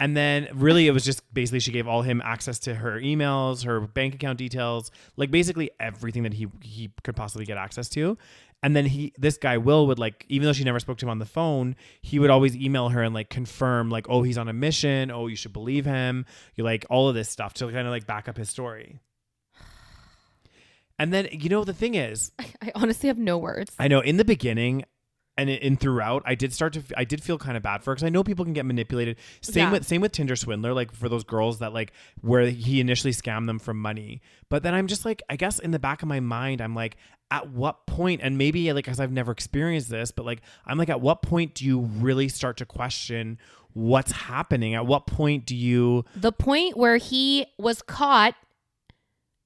And then really it was just basically she gave all him access to her emails, her bank account details, like basically everything that he could possibly get access to. And then this guy Will would like, even though she never spoke to him on the phone, he would always email her and like confirm like, oh, he's on a mission. Oh, you should believe him. You like all of this stuff to kind of like back up his story. And then, you know, the thing is, I honestly have no words. I know in the beginning, and in throughout, I did feel kind of bad for her because I know people can get manipulated. Same with Tinder swindler, like for those girls that like where he initially scammed them for money. But then I'm just like, I guess in the back of my mind, I'm like, at what point? And maybe like because I've never experienced this, but like I'm like, at what point do you really start to question what's happening? At what point do you? The point where he was caught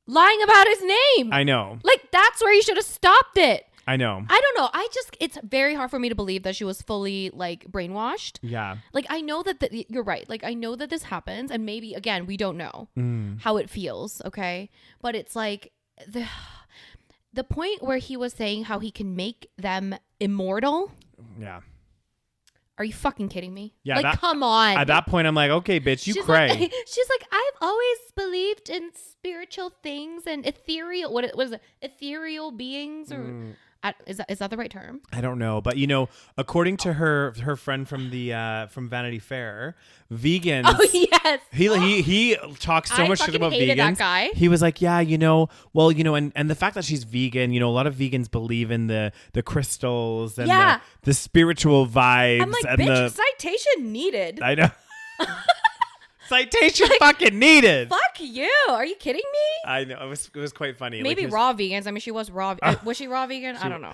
lying about his name. I know. Like that's where you should have stopped it. I know. I don't know. It's very hard for me to believe that she was fully like brainwashed. Yeah. Like I know that you're right. Like I know that this happens and maybe again, we don't know how it feels. Okay. But it's like the point where he was saying how he can make them immortal. Yeah. Are you fucking kidding me? Yeah. Like, come on. At that point, I'm like, okay, bitch, you cray. She's like, I've always believed in spiritual things and ethereal. What is it? Ethereal beings or... Is that the right term? I don't know, but you know, according to her friend from the from Vanity Fair, vegans. Oh yes, he talks so much shit about vegans. That guy. He was like, yeah, you know, well, you know, and the fact that she's vegan, you know, a lot of vegans believe in the crystals and the spiritual vibes. I'm like, and bitch, citation needed. I know. Citation fucking needed. Fuck you. Are you kidding me? I know. It was quite funny. Maybe like raw vegans. I mean, she was raw. Was she raw vegan? I don't know.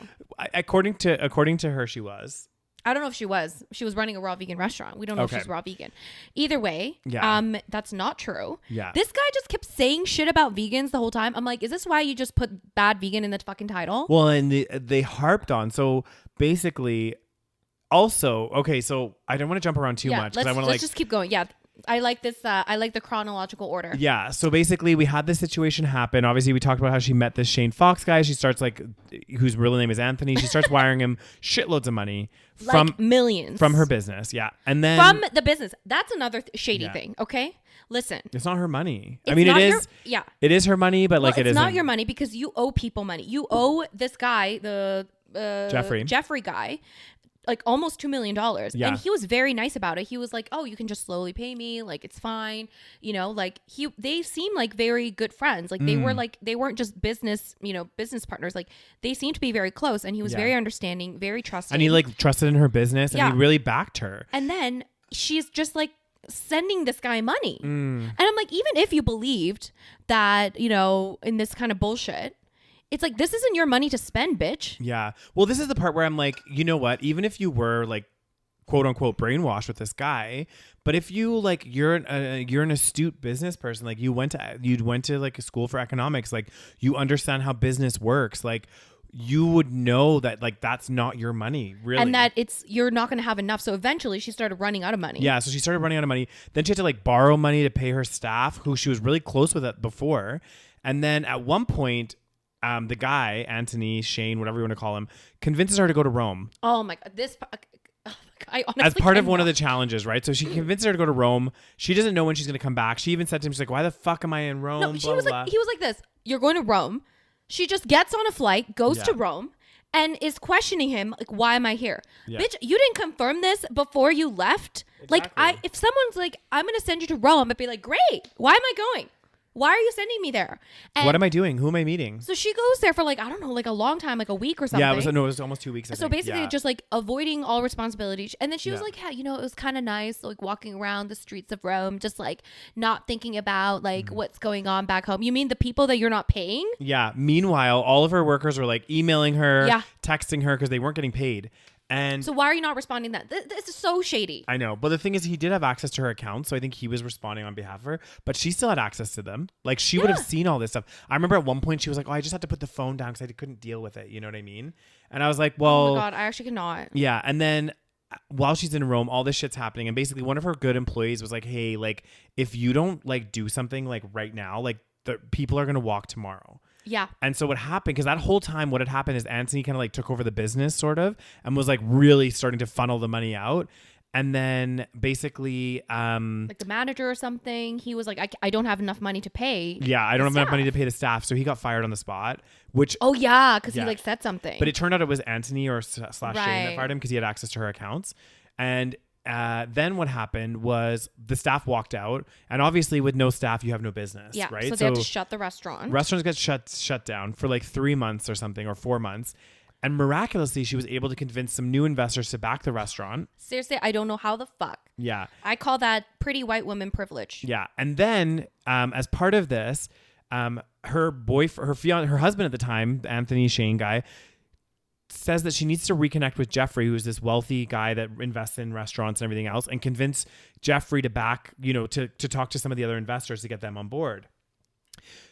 According to her, she was. I don't know if she was. She was running a raw vegan restaurant. We don't know if she's raw vegan. Either way, that's not true. Yeah. This guy just kept saying shit about vegans the whole time. I'm like, is this why you just put bad vegan in the fucking title? Well, and they harped on. So basically, also, okay, so I don't want to jump around too much because I want to let's just keep going. Yeah. I like this. I like the chronological order. Yeah. So basically, we had this situation happen. Obviously, we talked about how she met this Shane Fox guy. She starts whose real name is Anthony. She starts wiring him shitloads of money from millions from her business. Yeah, and then from the business. That's another shady thing. Okay, listen. It's not her money. I mean, it is. It is her money, but like it's not your money because you owe people money. You owe this guy, the Jeffrey guy, like almost $2 million. Yeah. And he was very nice about it. He was like, oh, you can just slowly pay me. Like, it's fine. You know, like they seem like very good friends. Like they weren't just business partners. Like they seemed to be very close. And he was very understanding, very trusting. And he like trusted in her business and he really backed her. And then she's just like sending this guy money. And I'm like, even if you believed that, you know, in this kind of bullshit, it's like, this isn't your money to spend, bitch. Yeah. Well, this is the part where I'm like, you know what? Even if you were like, quote unquote, brainwashed with this guy, but if you like, you're an astute business person, like you went to like a school for economics, like you understand how business works, like you would know that like that's not your money, really, and that you're not going to have enough. So eventually, she started running out of money. Yeah. So she started running out of money. Then she had to like borrow money to pay her staff, who she was really close with before, and then at one point, the guy, Anthony, Shane, whatever you want to call him, convinces her to go to Rome. Oh my God. I honestly as part of one of the challenges, right? So she convinces her to go to Rome. She doesn't know when she's going to come back. She even said to him, she's like, why the fuck am I in Rome? No, he was like this. You're going to Rome. She just gets on a flight, goes to Rome, and is questioning him, like, why am I here? Yeah. Bitch, you didn't confirm this before you left. Exactly. Like, if someone's like, I'm going to send you to Rome, I'd be like, great. Why am I going? Why are you sending me there? And what am I doing? Who am I meeting? So she goes there for like, I don't know, like a long time, like a week or something. Yeah, it was almost 2 weeks. So basically just like avoiding all responsibility. And then she was like, yeah, you know, it was kind of nice, like walking around the streets of Rome, just like not thinking about like what's going on back home. You mean the people that you're not paying? Yeah. Meanwhile, all of her workers were like emailing her, texting her because they weren't getting paid. And so why are you not responding to that? This is so shady. I know. But the thing is, he did have access to her account. So I think he was responding on behalf of her. But she still had access to them. Like she would have seen all this stuff. I remember at one point she was like, oh, I just had to put the phone down because I couldn't deal with it. You know what I mean? And I was like, well. Oh my God, I actually cannot. Yeah. And then while she's in Rome, all this shit's happening. And basically one of her good employees was like, hey, like if you don't like do something like right now, like the people are going to walk tomorrow. Yeah. And so what happened, because that whole time what had happened is Anthony kind of like took over the business sort of and was like really starting to funnel the money out. And then basically, like the manager or something, he was like, I don't have enough money to pay. Yeah, I don't have enough money to pay the staff. So he got fired on the spot, which. Oh, yeah, because he like said something. But it turned out it was Anthony or / Shane that fired him because he had access to her accounts. And then what happened was the staff walked out. And obviously with no staff, you have no business, right? So they have to shut the restaurant. Restaurants get shut down for like 3 months or something, or 4 months. And miraculously, she was able to convince some new investors to back the restaurant. Seriously, I don't know how the fuck. Yeah. I call that pretty white woman privilege. Yeah. And then as part of this, her husband at the time, Anthony Shane guy, says that she needs to reconnect with Jeffrey, who's this wealthy guy that invests in restaurants and everything else, and convince Jeffrey to back, to talk to some of the other investors to get them on board.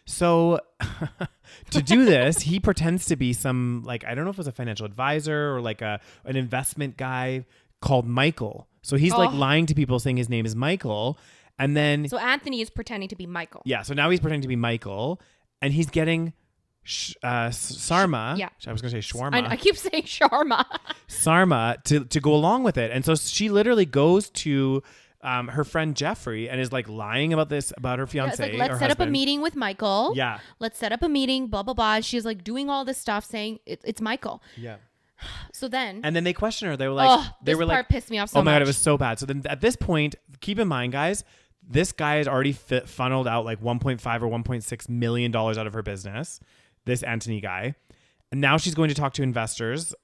So to do this, he pretends to be some, like, I don't know if it was a financial advisor or like an investment guy called Michael. So he's like lying to people saying his name is Michael. And then. So Anthony is pretending to be Michael. Yeah. So now he's pretending to be Michael, and he's getting Sarma. Yeah. I was going to say shawarma. I keep saying Sarma. Sarma to go along with it. And so she literally goes to her friend Jeffrey and is like lying about her fiance. Like, let's set up a meeting with Michael. Yeah. Let's set up a meeting, blah, blah, blah. She's like doing all this stuff saying it's Michael. Yeah. So then. And then they question her. They were like, this part pissed me off so much. Oh my God, it was so bad. So then at this point, keep in mind, guys, this guy has already funneled out like $1.5 or $1.6 million out of her business. This Anthony guy. And now she's going to talk to investors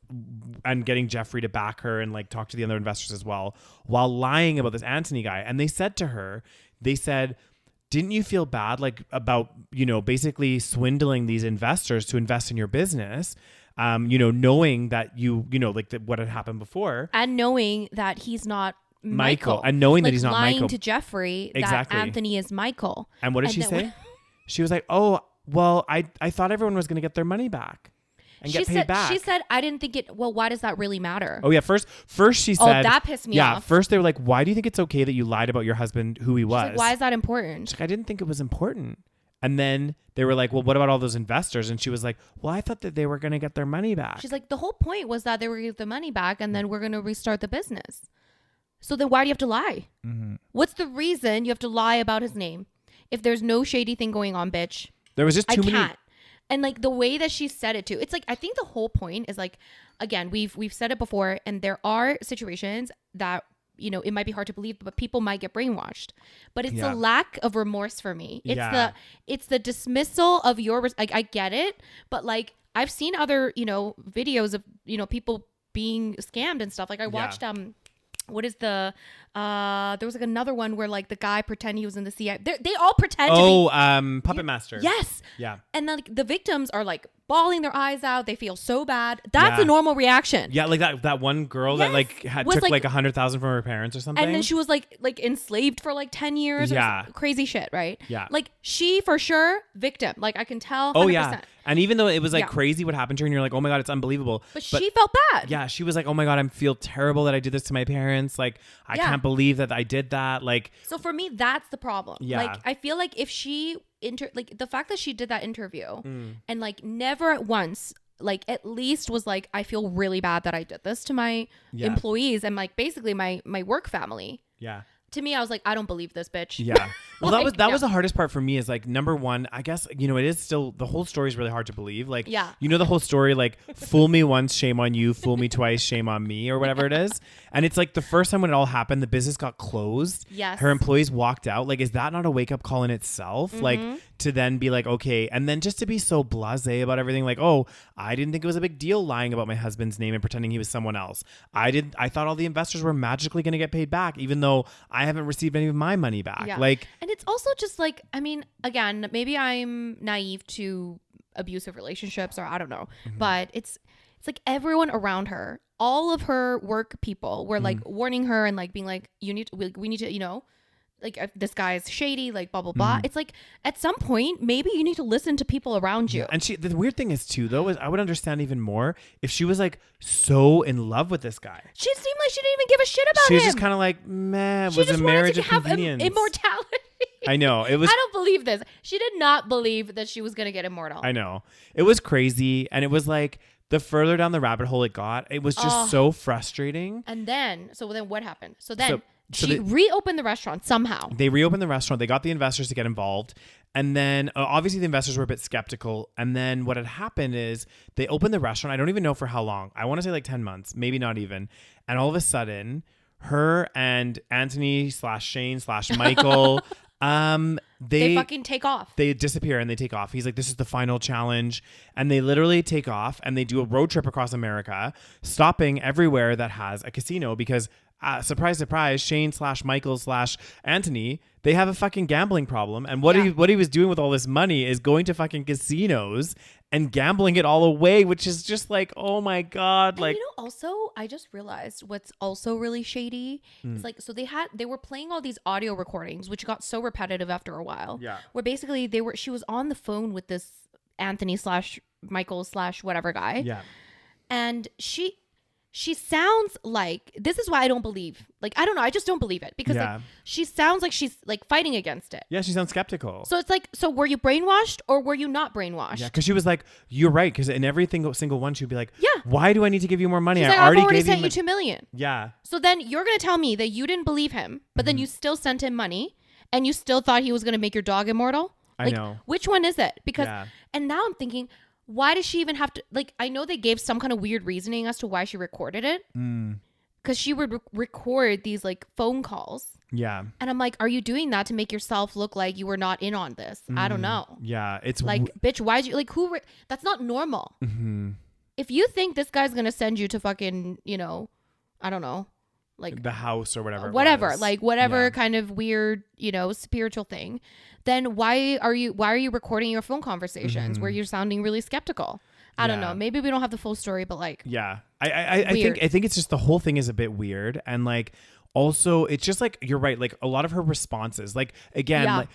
and getting Jeffrey to back her and like talk to the other investors as well, while lying about this Anthony guy. And they said to her, didn't you feel bad like about, basically swindling these investors to invest in your business? Knowing that what had happened before. And knowing that he's not Michael. And knowing that he's not lying Michael. To Jeffrey that Anthony is Michael. And what did she say? She was like, oh, well, I thought everyone was going to get their money back. And get paid back. She said, I didn't think it. Well, why does that really matter? Oh, yeah. First she said. Oh, that pissed me off. Yeah. First, they were like, why do you think it's okay that you lied about your husband, who he was? Like, why is that important? She's like, I didn't think it was important. And then they were like, well, what about all those investors? And she was like, well, I thought that they were going to get their money back. She's like, the whole point was that they were going to get the money back and then we're going to restart the business. So then why do you have to lie? Mm-hmm. What's the reason you have to lie about his name? If there's no shady thing going on, bitch. There was just too many. Can't. And like the way that she said it too, it's like, I think the whole point is like, again, we've said it before, and there are situations that, it might be hard to believe, but people might get brainwashed. But it's a lack of remorse for me. It's the dismissal of your, like, I get it, but like I've seen other, videos of, people being scammed and stuff. Like I watched, what is the there was like another one where like the guy pretend he was in the CIA. They all pretend to be Puppet Master. Yes. Yeah. And then like, the victims are like bawling their eyes out. They feel so bad. That's a normal reaction. Yeah, like that one girl that like took like 100,000 from her parents or something. And then she was like enslaved for like 10 years or crazy shit, right? Yeah. Like she for sure victim. Like I can tell 100%. Oh yeah. And even though it was like crazy what happened to her and you're like, oh my God, it's unbelievable. But she felt bad. Yeah. She was like, oh my God, I feel terrible that I did this to my parents. Like, I can't believe that I did that. Like, so for me, that's the problem. Yeah. Like, I feel like if she like the fact that she did that interview and like never once, like at least was like, I feel really bad that I did this to my employees and like basically my work family. Yeah. To me, I was like, I don't believe this bitch. Yeah. Well, that was the hardest part for me is like, number one, I guess, it is still, the whole story is really hard to believe. Like, the whole story, like, fool me once, shame on you, fool me twice, shame on me, or whatever it is. And it's like the first time when it all happened, the business got closed. Yes. Her employees walked out. Like, is that not a wake up call in itself? Mm-hmm. Like, to then be like, okay. And then just to be so blasé about everything, like, oh, I didn't think it was a big deal lying about my husband's name and pretending he was someone else. I thought all the investors were magically going to get paid back, even though I haven't received any of my money back. Yeah. Like, and it's also just like, I mean, again, maybe I'm naive to abusive relationships or I don't know, but it's like everyone around her, all of her work people were like warning her and like being like, we need to, like this guy's shady, like blah, blah, blah. It's like at some point, maybe you need to listen to people around you. Yeah. And the weird thing is too, though, is I would understand even more if she was like so in love with this guy. She seemed like she didn't even give a shit about him. She was just kind of like, meh, it was a marriage of convenience. Immortality. I know. It was. I don't believe this. She did not believe that she was going to get immortal. I know. It was crazy. And it was like, the further down the rabbit hole it got, it was just so frustrating. And then, what happened? She reopened the restaurant somehow. They reopened the restaurant. They got the investors to get involved. And then obviously the investors were a bit skeptical. And then what had happened is they opened the restaurant. I don't even know for how long. I want to say like 10 months, maybe not even. And all of a sudden, her and Anthony / Shane / Michael, they fucking take off. They disappear and they take off. He's like, this is the final challenge. And they literally take off and they do a road trip across America, stopping everywhere that has a casino because surprise, surprise, Shane / Michael / Anthony, they have a fucking gambling problem. And what he was doing with all this money is going to fucking casinos and gambling it all away, which is just like, oh my God. Like, and also, I just realized what's also really shady is like, so they were playing all these audio recordings, which got so repetitive after a while. Yeah. Where basically she was on the phone with this Anthony / Michael / whatever guy. Yeah. And she sounds like, this is why I don't believe, like, I don't know, I just don't believe it because like, she sounds like she's like fighting against it. Yeah, she sounds skeptical. So it's like, so were you brainwashed or were you not brainwashed? Yeah, because she was like, you're right, because in every single one she'd be like, yeah, why do I need to give you more money? She's like, I've already sent you $2 million. Yeah. So then you're going to tell me that you didn't believe him, but then you still sent him money and you still thought he was going to make your dog immortal? Like, I know. Which one is it? Because, and now I'm thinking, why does she even have to, like, I know they gave some kind of weird reasoning as to why she recorded it. Because she would record these, like, phone calls. Yeah. And I'm like, are you doing that to make yourself look like you were not in on this? I don't know. Yeah. It's like, bitch, why'd you, like, that's not normal. If you think this guy's going to send you to fucking, I don't know. Like the house or whatever. Whatever kind of weird, spiritual thing. Then why are you recording your phone conversations where you're sounding really skeptical? I don't know. Maybe we don't have the full story, but like, yeah, I think it's just the whole thing is a bit weird. And like, also it's just like, you're right. Like a lot of her responses, like again,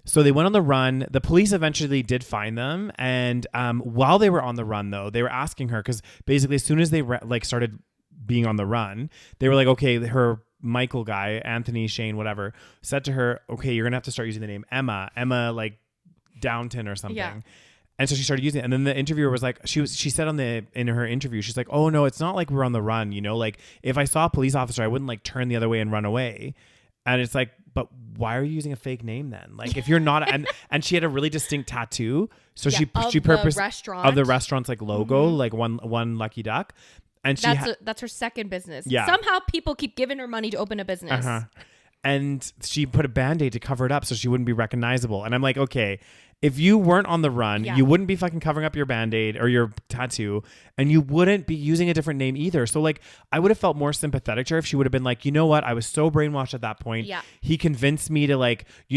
so they went on the run. The police eventually did find them. And while they were on the run though, they were asking her, cause basically as soon as they started being on the run, they were like, okay, her Michael guy, Anthony, Shane, whatever, said to her, okay, you're gonna have to start using the name Emma like Downton or something. Yeah. And so she started using it. And then the interviewer was like, she said in her interview, she's like, oh no, it's not like we're on the run, like if I saw a police officer, I wouldn't like turn the other way and run away. And it's like, but why are you using a fake name then? Like if you're not, and she had a really distinct tattoo. So she purposed of the restaurant's like logo, like one lucky duck. And that's her second business. Yeah. Somehow people keep giving her money to open a business. And she put a Band-Aid to cover it up so she wouldn't be recognizable. And I'm like, okay, if you weren't on the run, you wouldn't be fucking covering up your Band-Aid or your tattoo, and you wouldn't be using a different name either. So like, I would have felt more sympathetic to her if she would have been like, you know what? I was so brainwashed at that point. Yeah. He convinced me to like, be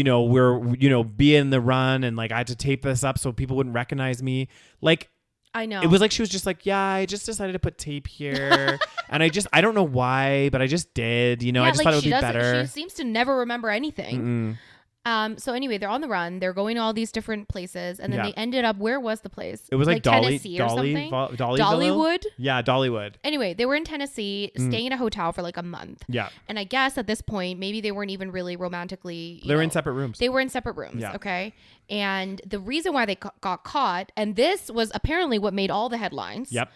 in the run, and like I had to tape this up so people wouldn't recognize me. Like, I know. It was like she was just like, yeah, I just decided to put tape here. And I don't know why, but I just did. I just thought it would be better. She seems to never remember anything. So anyway, they're on the run. They're going to all these different places. And then they ended up, where was the place? It was like Tennessee or something? Dollywood? Yeah, Dollywood. Anyway, they were in Tennessee, staying in a hotel for like a month. Yeah. And I guess at this point, maybe they weren't even really romantically. They were in separate rooms. They were in separate rooms. Yeah. Okay. And the reason why they got caught, and this was apparently what made all the headlines. Yep.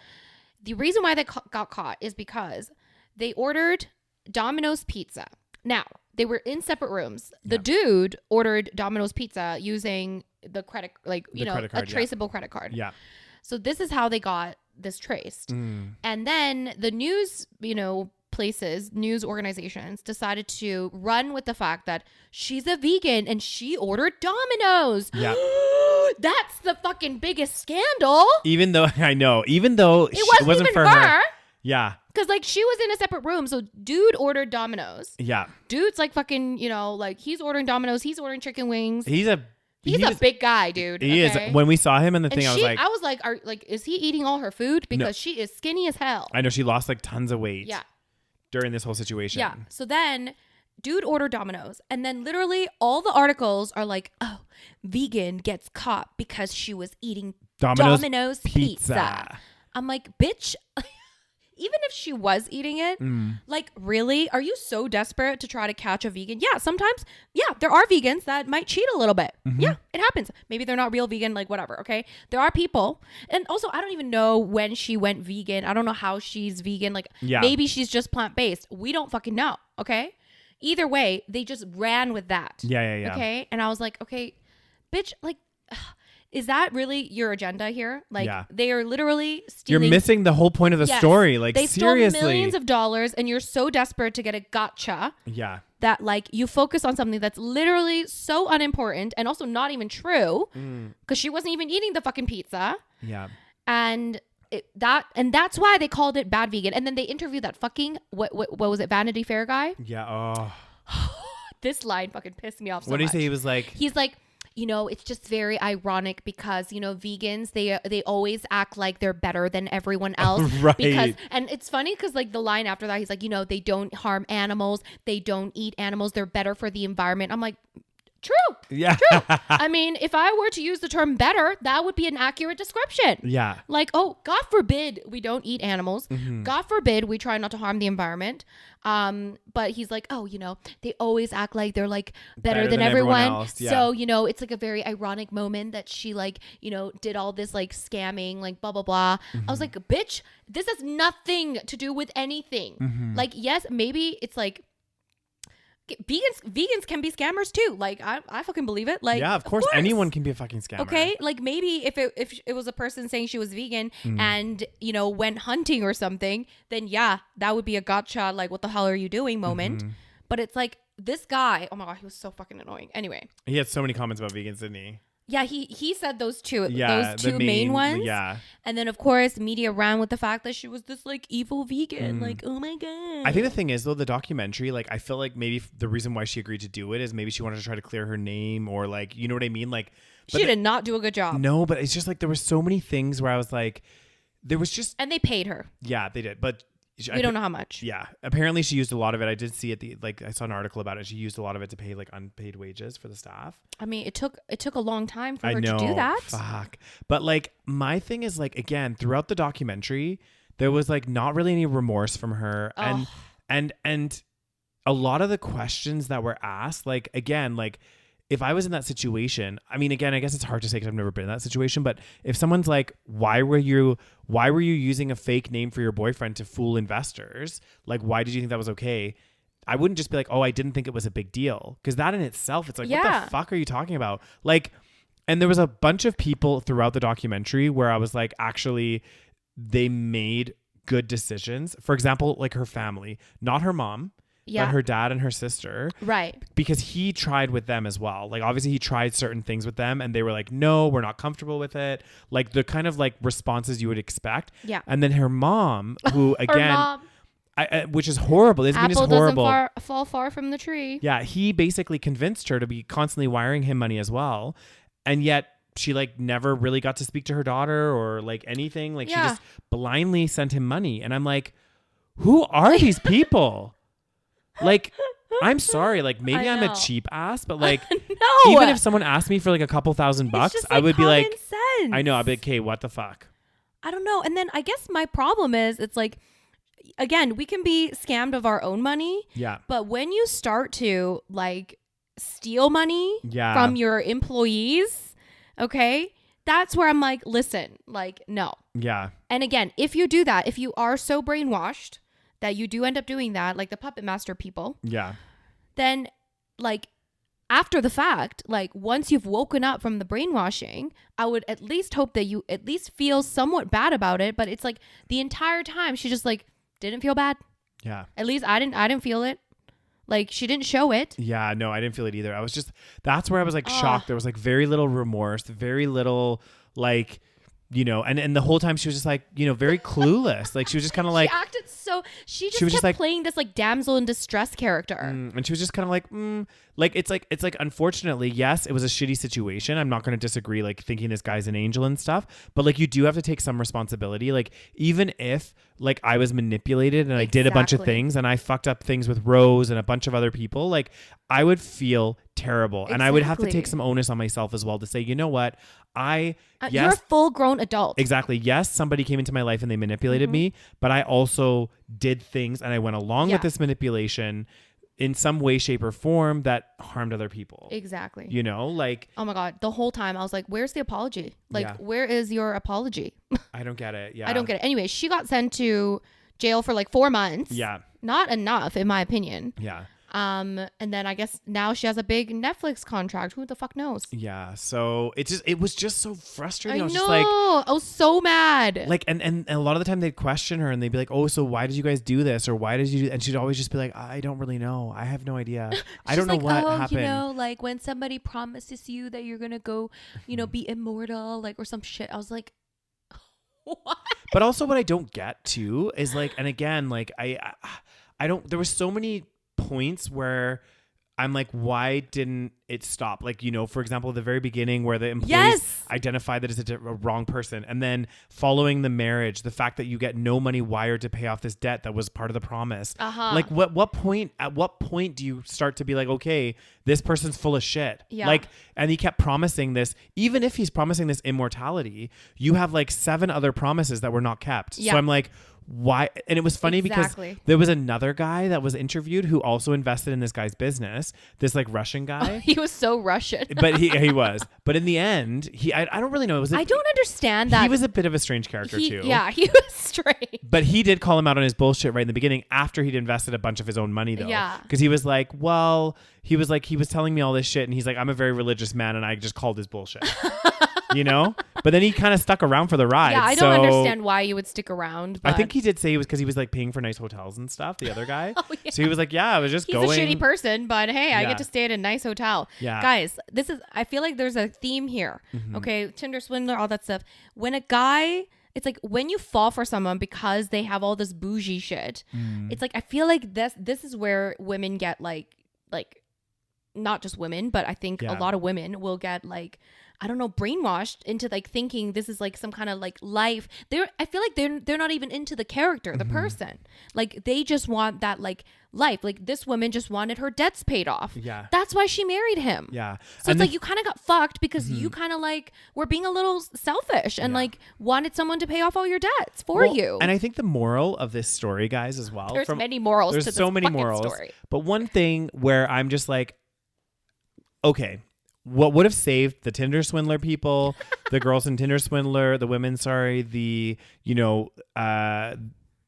The reason why they got caught is because they ordered Domino's pizza. Now, they were in separate rooms. The dude ordered Domino's pizza using the credit, credit card, a traceable credit card. Yeah. So this is how they got this traced. And then the news, news organizations decided to run with the fact that she's a vegan and she ordered Domino's. Yeah. That's the fucking biggest scandal. Even though it wasn't for her. Yeah. Because like she was in a separate room. So dude ordered Domino's. Yeah. Dude's like fucking, like he's ordering Domino's. He's ordering chicken wings. He's a big guy, dude. He is. When we saw him in the thing, I was like, is he eating all her food? Because she is skinny as hell. I know, she lost like tons of weight. Yeah. During this whole situation. Yeah. So then dude ordered Domino's, and then literally all the articles are like, oh, vegan gets caught because she was eating Domino's pizza. I'm like, bitch, even if she was eating it, like, really, are you so desperate to try to catch a vegan? Yeah, sometimes, there are vegans that might cheat a little bit. Yeah, it happens. Maybe they're not real vegan, like whatever, okay? There are people. And also, I don't even know when she went vegan. I don't know how she's vegan. Like, maybe she's just plant-based. We don't fucking know, okay? Either way, they just ran with that. Yeah. Okay? And I was like, okay, bitch, like... Is that really your agenda here? Like, they are literally stealing. You're missing the whole point of the story. Like, they seriously. stole millions of dollars, and you're so desperate to get a gotcha. Yeah. That, like, you focus on something that's literally so unimportant and also not even true, because she wasn't even eating the fucking pizza. Yeah. And that's why they called it bad vegan. And then they interviewed that fucking what was it, Vanity Fair guy? Yeah. Oh. This line fucking pissed me off so much. What did he say? He was like, he's like, you know, it's just very ironic because, you know, vegans, they always act like they're better than everyone else. Right. And it's funny because, like, the line after that, he's like, you know, they don't harm animals. They don't eat animals. They're better for the environment. I'm like, true. Yeah. True. I mean, if I were to use the term better, that would be an accurate description. Yeah. Like, oh, God forbid we don't eat animals. God forbid we try not to harm the environment. But he's like, oh, you know, they always act like they're like better than everyone else. Yeah. So, you know, it's like a very ironic moment that she, like, you know, did all this like scamming, like blah, blah, blah. I was like, bitch, this has nothing to do with anything. Like, yes, maybe it's like, vegans can be scammers too. Like, I fucking believe it. Like, yeah, of course anyone can be a fucking scammer. Okay, like, maybe if it was a person saying she was vegan and, you know, went hunting or something, then yeah, that would be a gotcha, like, what the hell are you doing moment. But it's like, this guy, oh my God, he was so fucking annoying. Anyway, he had so many comments about vegans, didn't he? Yeah, he said those two main ones. Yeah. And then, of course, media ran with the fact that she was this, like, evil vegan. Like, oh my God. I think the thing is, though, the documentary, like, I feel like maybe the reason why she agreed to do it is maybe she wanted to try to clear her name, or, like, you know what I mean? Like, she did not do a good job. No, but it's just like there were so many things where I was like, there was just. And they paid her. Yeah, they did. But we don't know how much. Yeah. Apparently she used a lot of it. I did see it. I saw an article about it. She used a lot of it to pay, like, unpaid wages for the staff. I mean, it took a long time for her to do that. Fuck. But, like, my thing is, like, again, throughout the documentary, there was, like, not really any remorse from her. Oh. And a lot of the questions that were asked, like, again, like, if I was in that situation, I mean, again, I guess it's hard to say because I've never been in that situation, but if someone's like, why were you using a fake name for your boyfriend to fool investors? Like, why did you think that was okay? I wouldn't just be like, oh, I didn't think it was a big deal. Because that in itself, it's like, what the fuck are you talking about? Like, and there was a bunch of people throughout the documentary where I was like, actually, they made good decisions. For example, like her family, not her mom. Yeah. But her dad and her sister. Right. Because he tried with them as well. Like, obviously he tried certain things with them and they were like, no, we're not comfortable with it. Like, the kind of like responses you would expect. Yeah. And then her mom, who again, which is horrible. This is horrible. Doesn't fall far from the tree. Yeah. He basically convinced her to be constantly wiring him money as well. And yet she, like, never really got to speak to her daughter or like anything. Like, she just blindly sent him money. And I'm like, who are these people? Like, I'm sorry, like, maybe I'm a cheap ass, but like, no. Even if someone asked me for like a couple $1,000 bucks, just, I would be like, sense. I know, I'd be like, okay, what the fuck? I don't know. And then I guess my problem is, it's like, again, we can be scammed of our own money. Yeah. But when you start to, like, steal money from your employees, okay, that's where I'm like, listen, like, no. Yeah. And again, if you do that, if you are so brainwashed that you do end up doing that, like the puppet master people. Yeah. Then, like, after the fact, like, once you've woken up from the brainwashing, I would at least hope that you at least feel somewhat bad about it. But it's like the entire time she just, like, didn't feel bad. Yeah. At least I didn't feel it. Like, she didn't show it. Yeah, no, I didn't feel it either. I was just, that's where I was like shocked. There was like very little remorse, very little, like, you know, and the whole time she was just like, you know, very clueless. Like, she was just kind of like, she acted so, she was just kept like playing this like damsel in distress character. And she was just kind of like, Like, it's like, unfortunately, yes, it was a shitty situation. I'm not going to disagree, like, thinking this guy's an angel and stuff, but like, you do have to take some responsibility. Like, even if like I was manipulated and I did a bunch of things and I fucked up things with Rose and a bunch of other people, like, I would feel terrible. And I would have to take some onus on myself as well to say, you know what? Yes, you're a full grown adult. Exactly. Yes, somebody came into my life and they manipulated me, but I also did things and I went along with this manipulation in some way, shape, or form that harmed other people. Exactly. You know, like, oh my God, the whole time I was like, where's the apology? Like, where is your apology? I don't get it. Yeah. I don't get it. Anyway, she got sent to jail for like 4 months. Yeah. Not enough, in my opinion. Yeah. And then I guess now she has a big Netflix contract. Who the fuck knows? Yeah. So it was just so frustrating. I was know. Just like, I was so mad. Like, and a lot of the time they'd question her and they'd be like, oh, so why did you guys do this? Or why did you do? And she'd always just be like, I don't really know. I have no idea. I don't know what happened. You know, like when somebody promises you that you're going to go, you know, be immortal, like, or some shit. I was like, what? But also what I don't get too is like, and again, like I don't, there were so many points where I'm like, why didn't it stop? Like, you know, for example, at the very beginning where the employees identified that it's a wrong person. And then following the marriage, the fact that you get no money wired to pay off this debt that was part of the promise. Like at what point do you start to be like, okay, this person's full of shit. Yeah. Like, and he kept promising this, even if he's promising this immortality, you have like 7 other promises that were not kept. Yeah. So I'm like, why? And it was funny because there was another guy that was interviewed who also invested in this guy's business, this like Russian guy. He was so Russian. But he was. But in the end, I don't really know. I don't understand that. He was a bit of a strange character too. Yeah, he was strange. But he did call him out on his bullshit right in the beginning after he'd invested a bunch of his own money though. Yeah. Because he was like, well, he was telling me all this shit and he's like, I'm a very religious man and I just called his bullshit. You know, but then he kind of stuck around for the ride. Yeah, I don't understand why you would stick around. But I think he did say it was because he was like paying for nice hotels and stuff. The other guy, so he was like, "Yeah, I was just going." He's a shitty person, but hey, I get to stay at a nice hotel. Yeah, guys, I feel like there's a theme here. Okay, Tinder swindler, all that stuff. When a guy, it's like when you fall for someone because they have all this bougie shit. It's like I feel like this is where women get like not just women, but I think a lot of women will get like, I don't know, brainwashed into like thinking this is like some kind of like life. I feel like they're not even into the character, the person. Like they just want that like life. Like this woman just wanted her debts paid off. Yeah. That's why she married him. Yeah. So it's like you kind of got fucked because you kind of like were being a little selfish and like wanted someone to pay off all your debts for you. And I think the moral of this story, guys, as well. There's many morals to this so many morals. Story. But one thing where I'm just like, okay, what would have saved the Tinder swindler people, the girls in Tinder swindler, the women, the, you know,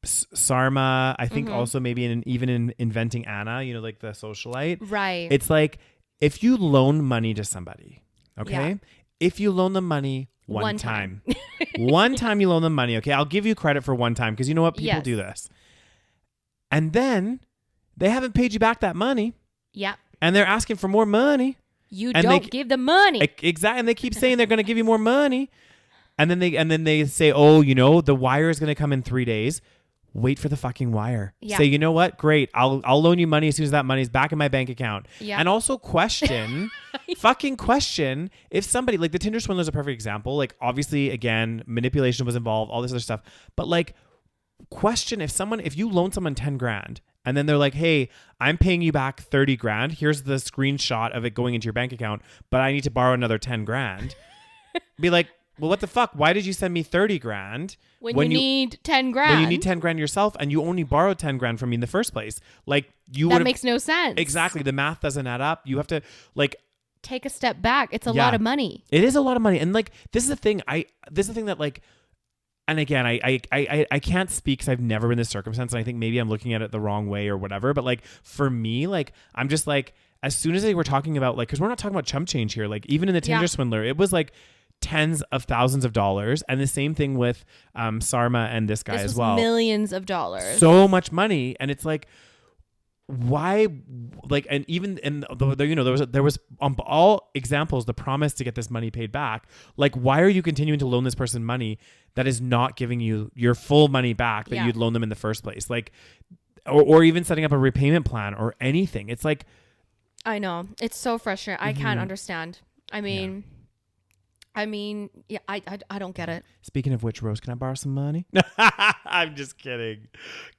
Sarma, I think also maybe even in Inventing Anna, you know, like the socialite. Right. It's like, if you loan money to somebody, okay? If you loan them money one time. One time you loan them money, okay? I'll give you credit for one time because you know what? People do this. And then they haven't paid you back that money. Yeah. And they're asking for more money. You don't give them money. Exactly. And they keep saying they're going to give you more money. And then they say, oh, you know, the wire is going to come in 3 days. Wait for the fucking wire. Yeah. Say, you know what? Great. I'll loan you money as soon as that money's back in my bank account. Yeah. And also fucking question if somebody, like the Tinder swindler is a perfect example. Like obviously, again, manipulation was involved, all this other stuff. But like question if you loan someone 10 grand and then they're like, hey, I'm paying you back 30 grand. Here's the screenshot of it going into your bank account, but I need to borrow another 10 grand. Be like, well, what the fuck? Why did you send me 30 grand when you need 10 grand? When you need 10 grand yourself and you only borrowed 10 grand from me in the first place. Like that makes no sense. Exactly. The math doesn't add up. You have to like take a step back. It's a lot of money. It is a lot of money. And like, this is the thing that like, and again, I can't speak because I've never been in this circumstance. And I think maybe I'm looking at it the wrong way or whatever. But like, for me, like, I'm just like, as soon as they were talking about like, because we're not talking about chump change here. Like even in the Tinder swindler, it was like tens of thousands of dollars. And the same thing with Sarma and this guy as well. Millions of dollars. So much money. And it's like, why, like, and even in the you know, there was on all examples the promise to get this money paid back. Like, why are you continuing to loan this person money that is not giving you your full money back that you'd loan them in the first place? Like, or even setting up a repayment plan or anything. It's like, I know. It's so frustrating. I can't understand. I mean, yeah, I don't get it. Speaking of which, Rose, can I borrow some money? I'm just kidding.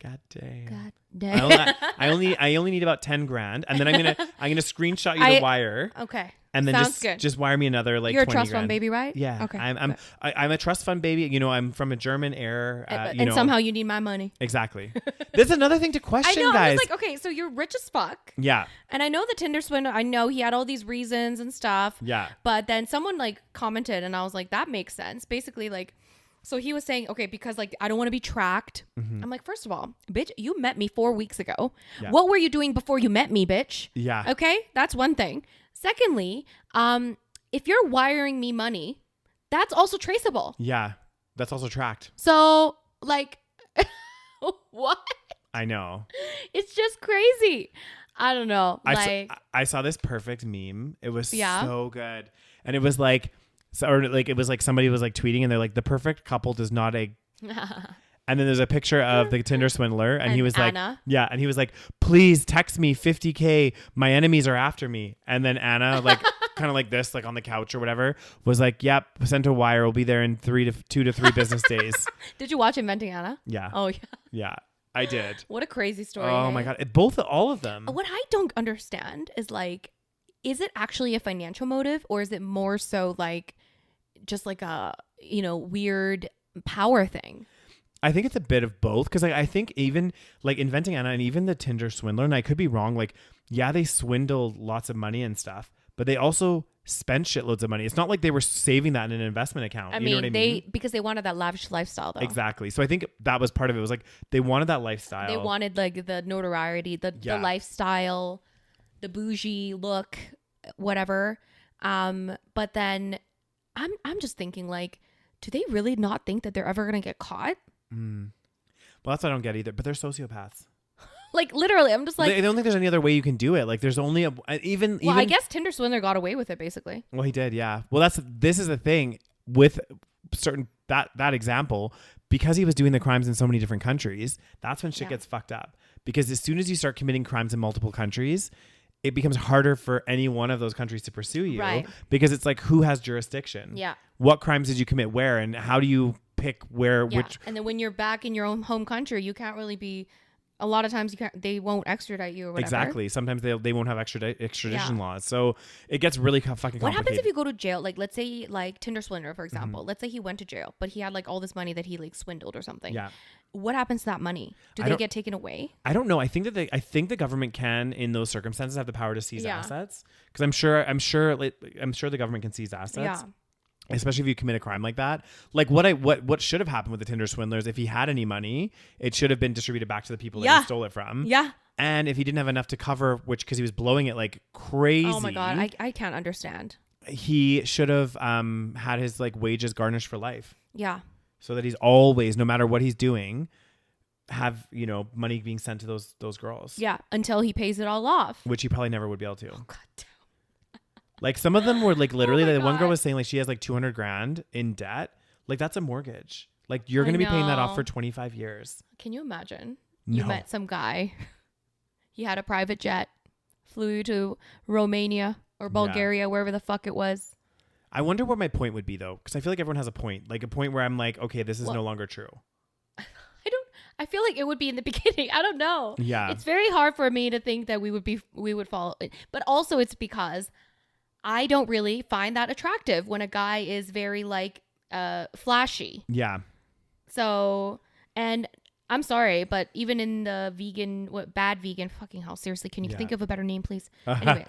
God dang. God dang. I only need about 10 grand, and then I'm gonna screenshot you the wire. Okay. And then Sounds good. just wire me another like. You're a 20 trust grand. fund baby, right? Yeah. Okay. I'm a trust fund baby. You know, I'm from a German heir. And somehow you need my money. Exactly. There's another thing to question, I know. guys. I was like, okay, so you're rich as fuck. Yeah. And I know the Tinder swindler. I know he had all these reasons and stuff. Yeah. But then someone like commented, and I was like, that makes sense. Basically, like, so he was saying, okay, because like I don't want to be tracked. I'm like, first of all, bitch, you met me 4 weeks ago. Yeah. What were you doing before you met me, bitch? Yeah. Okay, that's one thing. Secondly, if you're wiring me money, that's also traceable. Yeah, that's also tracked. So, like, what? I know. It's just crazy. I don't know. I saw this perfect meme. It was so good, and it was like, it was like somebody was like tweeting, and they're like, the perfect couple does not And then there's a picture of the Tinder swindler, and he was Anna. like, yeah, and he was like, please text me $50K. My enemies are after me. And then Anna, like, kind of like this, like on the couch or whatever, was like, yep, sent a wire. We'll be there in 2 to 3 business days. Did you watch Inventing Anna? Yeah. Oh, yeah. Yeah, I did. What a crazy story. Oh, my God. All of them. What I don't understand is, like, is it actually a financial motive, or is it more so like just like a, weird power thing? I think it's a bit of both, because I think even like Inventing Anna and even the Tinder swindler, and I could be wrong, like, yeah, they swindled lots of money and stuff, but they also spent shitloads of money. It's not like they were saving that in an investment account. You know what I mean? Because they wanted that lavish lifestyle, though. Exactly. So I think that was part of it. It was like they wanted that lifestyle. They wanted like the notoriety, the lifestyle, the bougie look, whatever. But then I'm just thinking, like, do they really not think that they're ever gonna get caught? Well, that's what I don't get either. But they're sociopaths. Like, literally, I'm just like, they don't think there's any other way you can do it. Like, there's only even. I guess Tinder swindler got away with it, basically. Well, he did, yeah. Well, this is the thing with certain that example, because he was doing the crimes in so many different countries. That's when shit gets fucked up. Because as soon as you start committing crimes in multiple countries, it becomes harder for any one of those countries to pursue you, right? Because it's like, who has jurisdiction? Yeah. What crimes did you commit where, and how do you pick where? Yeah. Which? And then when you're back in your own home country, you can't really be. A lot of times they won't extradite you or whatever. Exactly. Sometimes they won't have extradition laws. So it gets really fucking complicated. What happens if you go to jail? Like, let's say, like, Tinder swindler, for example. Let's say he went to jail, but he had like all this money that he like swindled or something. Yeah. What happens to that money? Do they get taken away? I don't know. I think the government can, in those circumstances, have the power to seize assets. Because I'm sure the government can seize assets. Yeah. Especially if you commit a crime like that. Like, what should have happened with the Tinder swindlers, if he had any money, it should have been distributed back to the people that he stole it from. Yeah. And if he didn't have enough to cover, because he was blowing it like crazy. Oh my God, I can't understand. He should have had his like wages garnished for life. Yeah. So that he's always, no matter what he's doing, have, money being sent to those girls. Yeah, until he pays it all off. Which he probably never would be able to. Oh God damn. Like, some of them were like literally, the one girl was saying like she has like 200 grand in debt. Like, that's a mortgage. Like, you're going to be paying that off for 25 years. Can you imagine? No. You met some guy. He had a private jet, flew to Romania or Bulgaria, wherever the fuck it was. I wonder what my point would be, though. Because I feel like everyone has a point. Like, a point where I'm like, okay, this is no longer true. I feel like it would be in the beginning. I don't know. Yeah. It's very hard for me to think that we would follow. But also it's because I don't really find that attractive when a guy is very like flashy. Yeah. So, and I'm sorry, but even in the bad vegan, fucking hell, seriously, can you think of a better name, please? Anyway,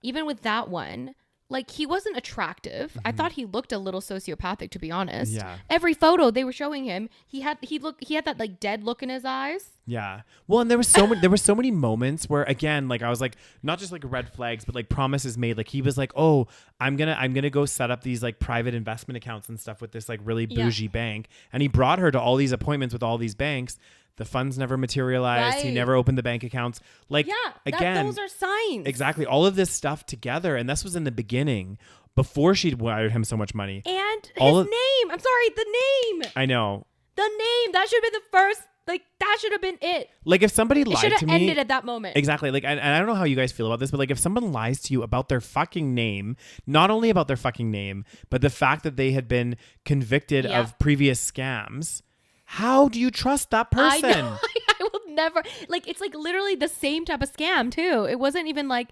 even with that one, like, he wasn't attractive. I thought he looked a little sociopathic, to be honest. Yeah. Every photo they were showing him, he had that like dead look in his eyes. Yeah. Well, and there were so many moments where, again, like, I was like, not just like red flags, but like promises made. Like, he was like, oh, I'm gonna go set up these like private investment accounts and stuff with this like really bougie bank. And he brought her to all these appointments with all these banks. The funds never materialized. Right. He never opened the bank accounts. Like, again, those are signs. Exactly. All of this stuff together. And this was in the beginning, before she'd wired him so much money. And his name. I'm sorry, the name. I know. The name. That should be the first Like, that should have been it. Like, if somebody lied to me. It should have ended at that moment. Exactly. Like, and I don't know how you guys feel about this, but like, if someone lies to you about their fucking name, not only about their fucking name, but the fact that they had been convicted of previous scams, how do you trust that person? I know. I will never. Like, it's like literally the same type of scam, too. It wasn't even like,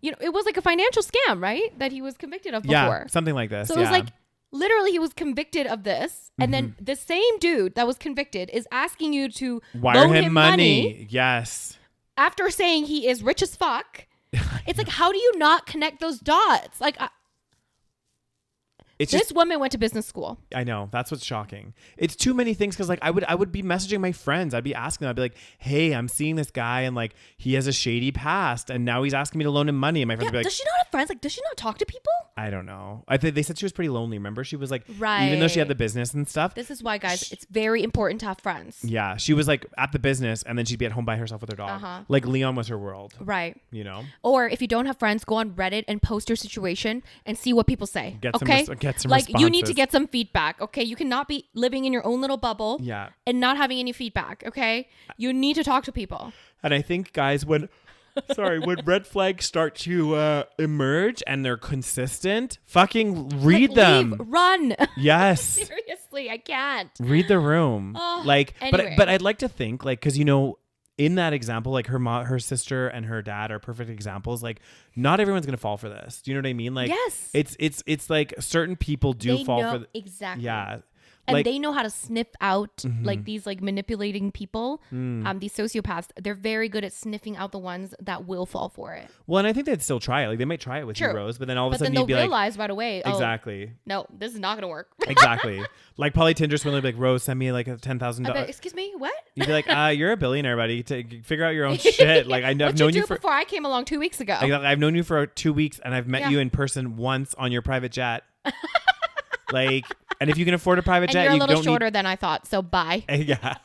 you know, it was like a financial scam, right? That he was convicted of before. Yeah, something like this. So it was like, literally, he was convicted of this, and then the same dude that was convicted is asking you to wire loan him money. Yes. After saying he is rich as fuck. It's like, how do you not connect those dots? Like, this woman went to business school. I know. That's what's shocking. It's too many things because like I would be messaging my friends. I'd be asking them. I'd be like, hey, I'm seeing this guy and like he has a shady past and now he's asking me to loan him money. And my friends would be like, does she not have friends? Like, does she not talk to people? I don't know. I think they said she was pretty lonely. Remember? She was like, even though she had the business and stuff. This is why, guys, it's very important to have friends. Yeah. She was like at the business and then she'd be at home by herself with her dog. Like Leon was her world. Right. You know? Or if you don't have friends, go on Reddit and post your situation and see what people say. Get some responses. You need to get some feedback. Okay. You cannot be living in your own little bubble. Yeah. And not having any feedback. Okay. You need to talk to people. And I think, guys, when red flags start to emerge and they're consistent, fucking read them. Run. Yes. Seriously, I can't. Read the room. Anyway. But I'd like to think, like, because, you know, in that example, like her sister and her dad are perfect examples. Like, not everyone's gonna fall for this. Do you know what I mean? Like, yes. It's like certain people fall for exactly. Yeah. And like, they know how to sniff out like these like manipulating people, these sociopaths. They're very good at sniffing out the ones that will fall for it. Well, and I think they'd still try it. Like they might try it with you, Rose, but then all of a sudden they'll you'd be realize like, right away. Exactly. No, this is not gonna work. Exactly. Like probably Tinder swindler, like Rose, send me like a $10,000. Excuse me, what? You'd be like, you're a billionaire, buddy. Figure out your own shit. Like I've known you before I came along 2 weeks ago. I've known you for 2 weeks, and I've met you in person once on your private jet. Like, and if you can afford a private jet, you're a little shorter than I thought. So bye. Yeah,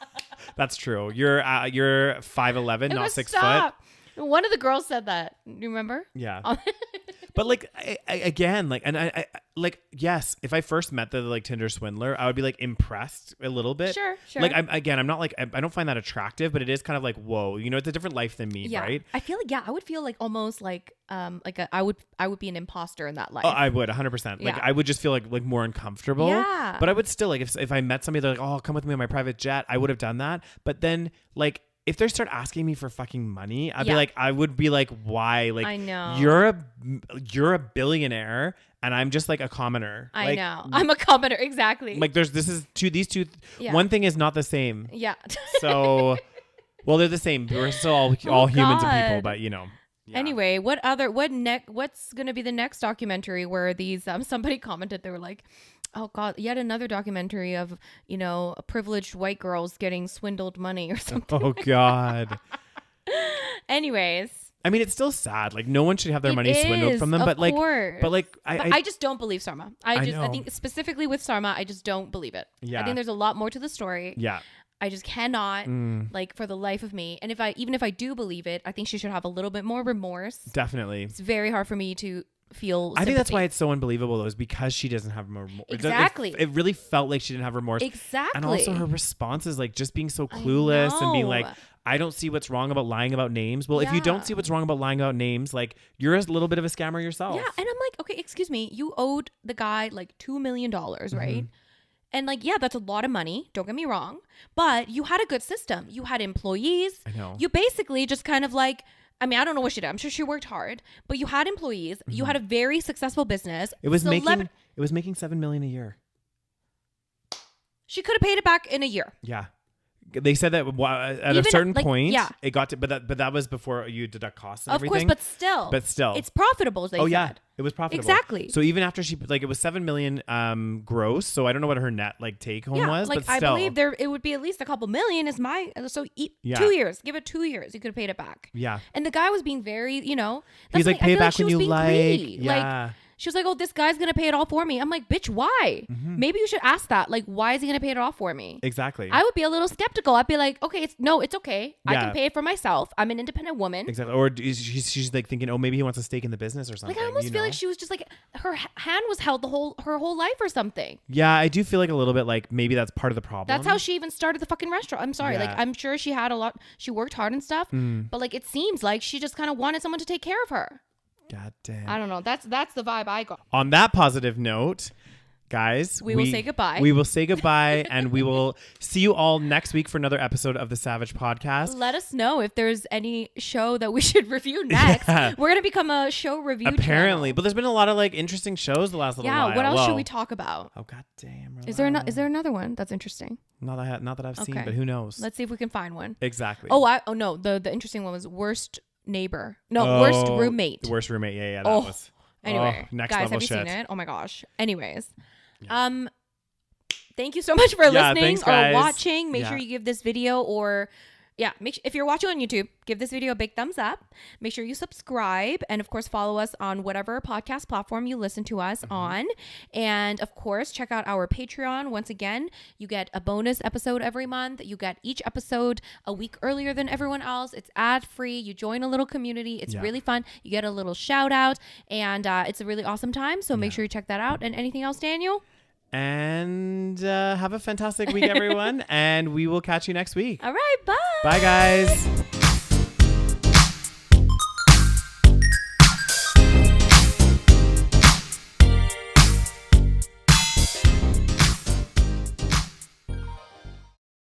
that's true. You're 5'11", not 6 foot. One of the girls said that. Do you remember? Yeah. But like again, like, and I like, yes, if I first met the like Tinder swindler, I would be like impressed a little bit. Sure. Like I'm not like, I don't find that attractive, but it is kind of like, whoa, you know, it's a different life than me, right? I feel like, I would feel like almost like I would be an imposter in that life. Oh, I would 100%. Like I would just feel like more uncomfortable. Yeah. But I would still like if I met somebody, they're like, oh, come with me on my private jet, I would have done that. But then like, if they start asking me for fucking money, I would be like, why? Like, I know. You're a billionaire and I'm just like a commoner. I know. I'm a commoner. Exactly. Like these two, one thing is not the same. Yeah. So, well, they're the same. We're still all humans and people, but you know. Yeah. Anyway, what's going to be the next documentary where these, somebody commented, they were like, oh God, yet another documentary of, you know, privileged white girls getting swindled money or something. Oh God. Anyways. I mean, it's still sad. Like no one should have their money swindled from them, but I just don't believe Sarma. I think specifically with Sarma, I just don't believe it. Yeah. I think there's a lot more to the story. Yeah. I just cannot, like, for the life of me. And even if I do believe it, I think she should have a little bit more remorse. Definitely. It's very hard for me to feel sympathy. I think that's why it's so unbelievable though, is because she doesn't have remorse. Exactly. It really felt like she didn't have remorse. Exactly. And also her responses, like just being so clueless and being like, I don't see what's wrong about lying about names. Well, if you don't see what's wrong about lying about names, like you're a little bit of a scammer yourself. Yeah. And I'm like, okay, excuse me. You owed the guy like $2 million, right? And like, yeah, that's a lot of money. Don't get me wrong. But you had a good system. You had employees. I know. You basically just kind of like, I mean, I don't know what she did. I'm sure she worked hard, but you had employees. You had a very successful business. It was making $7 million a year. She could have paid it back in a year. Yeah. They said that at a certain point, it got to, but that was before you deduct costs and everything. Of course, but still, it's profitable. As they said. Yeah, it was profitable. Exactly. So even after she it was $7 million gross. So I don't know what her net take home was, like, but still, I believe it would be at least a couple million. 2 years. Give it 2 years. You could have paid it back. Yeah. And the guy was being very, he's like, pay it back when you like. Yeah. Like, She was like, oh, this guy's going to pay it all for me. I'm like, bitch, why? Maybe you should ask that. Like, why is he going to pay it all for me? Exactly. I would be a little skeptical. I'd be like, okay, it's okay. Yeah. I can pay it for myself. I'm an independent woman. Exactly. Or she's like thinking, oh, maybe he wants a stake in the business or something. Like, I almost feel like she was just like, her hand was held her whole life or something. Yeah, I do feel like a little bit like maybe that's part of the problem. That's how she even started the fucking restaurant. I'm sorry. Like, I'm sure she had she worked hard and stuff, but like, it seems like she just kind of wanted someone to take care of her. God damn. I don't know. That's the vibe I got. On that positive note, guys, we will say goodbye. We will say goodbye, and we will see you all next week for another episode of the SaVeg podcast. Let us know if there's any show that we should review next. We're gonna become a show review apparently channel. But there's been a lot of like interesting shows the last little while. Yeah, what else should we talk about? Oh god damn. Is there another one that's interesting? Not that I've seen, but who knows? Let's see if we can find one. Exactly. Oh no, the interesting one was worst neighbor. No, worst roommate. The worst roommate. Yeah, that was. Anyway, next guys, level have you shit. seen it? Oh my gosh. Anyways, thank you so much for listening or watching. Make sure you give this video if you're watching on YouTube, give this video a big thumbs up. Make sure you subscribe and of course follow us on whatever podcast platform you listen to us on. And of course, check out our Patreon. Once again, you get a bonus episode every month. You get each episode a week earlier than everyone else. It's ad-free. You join a little community. It's really fun. You get a little shout out and it's a really awesome time. So make sure you check that out. And anything else, Daniel? And have a fantastic week, everyone. And we will catch you next week. All right. Bye. Bye, guys.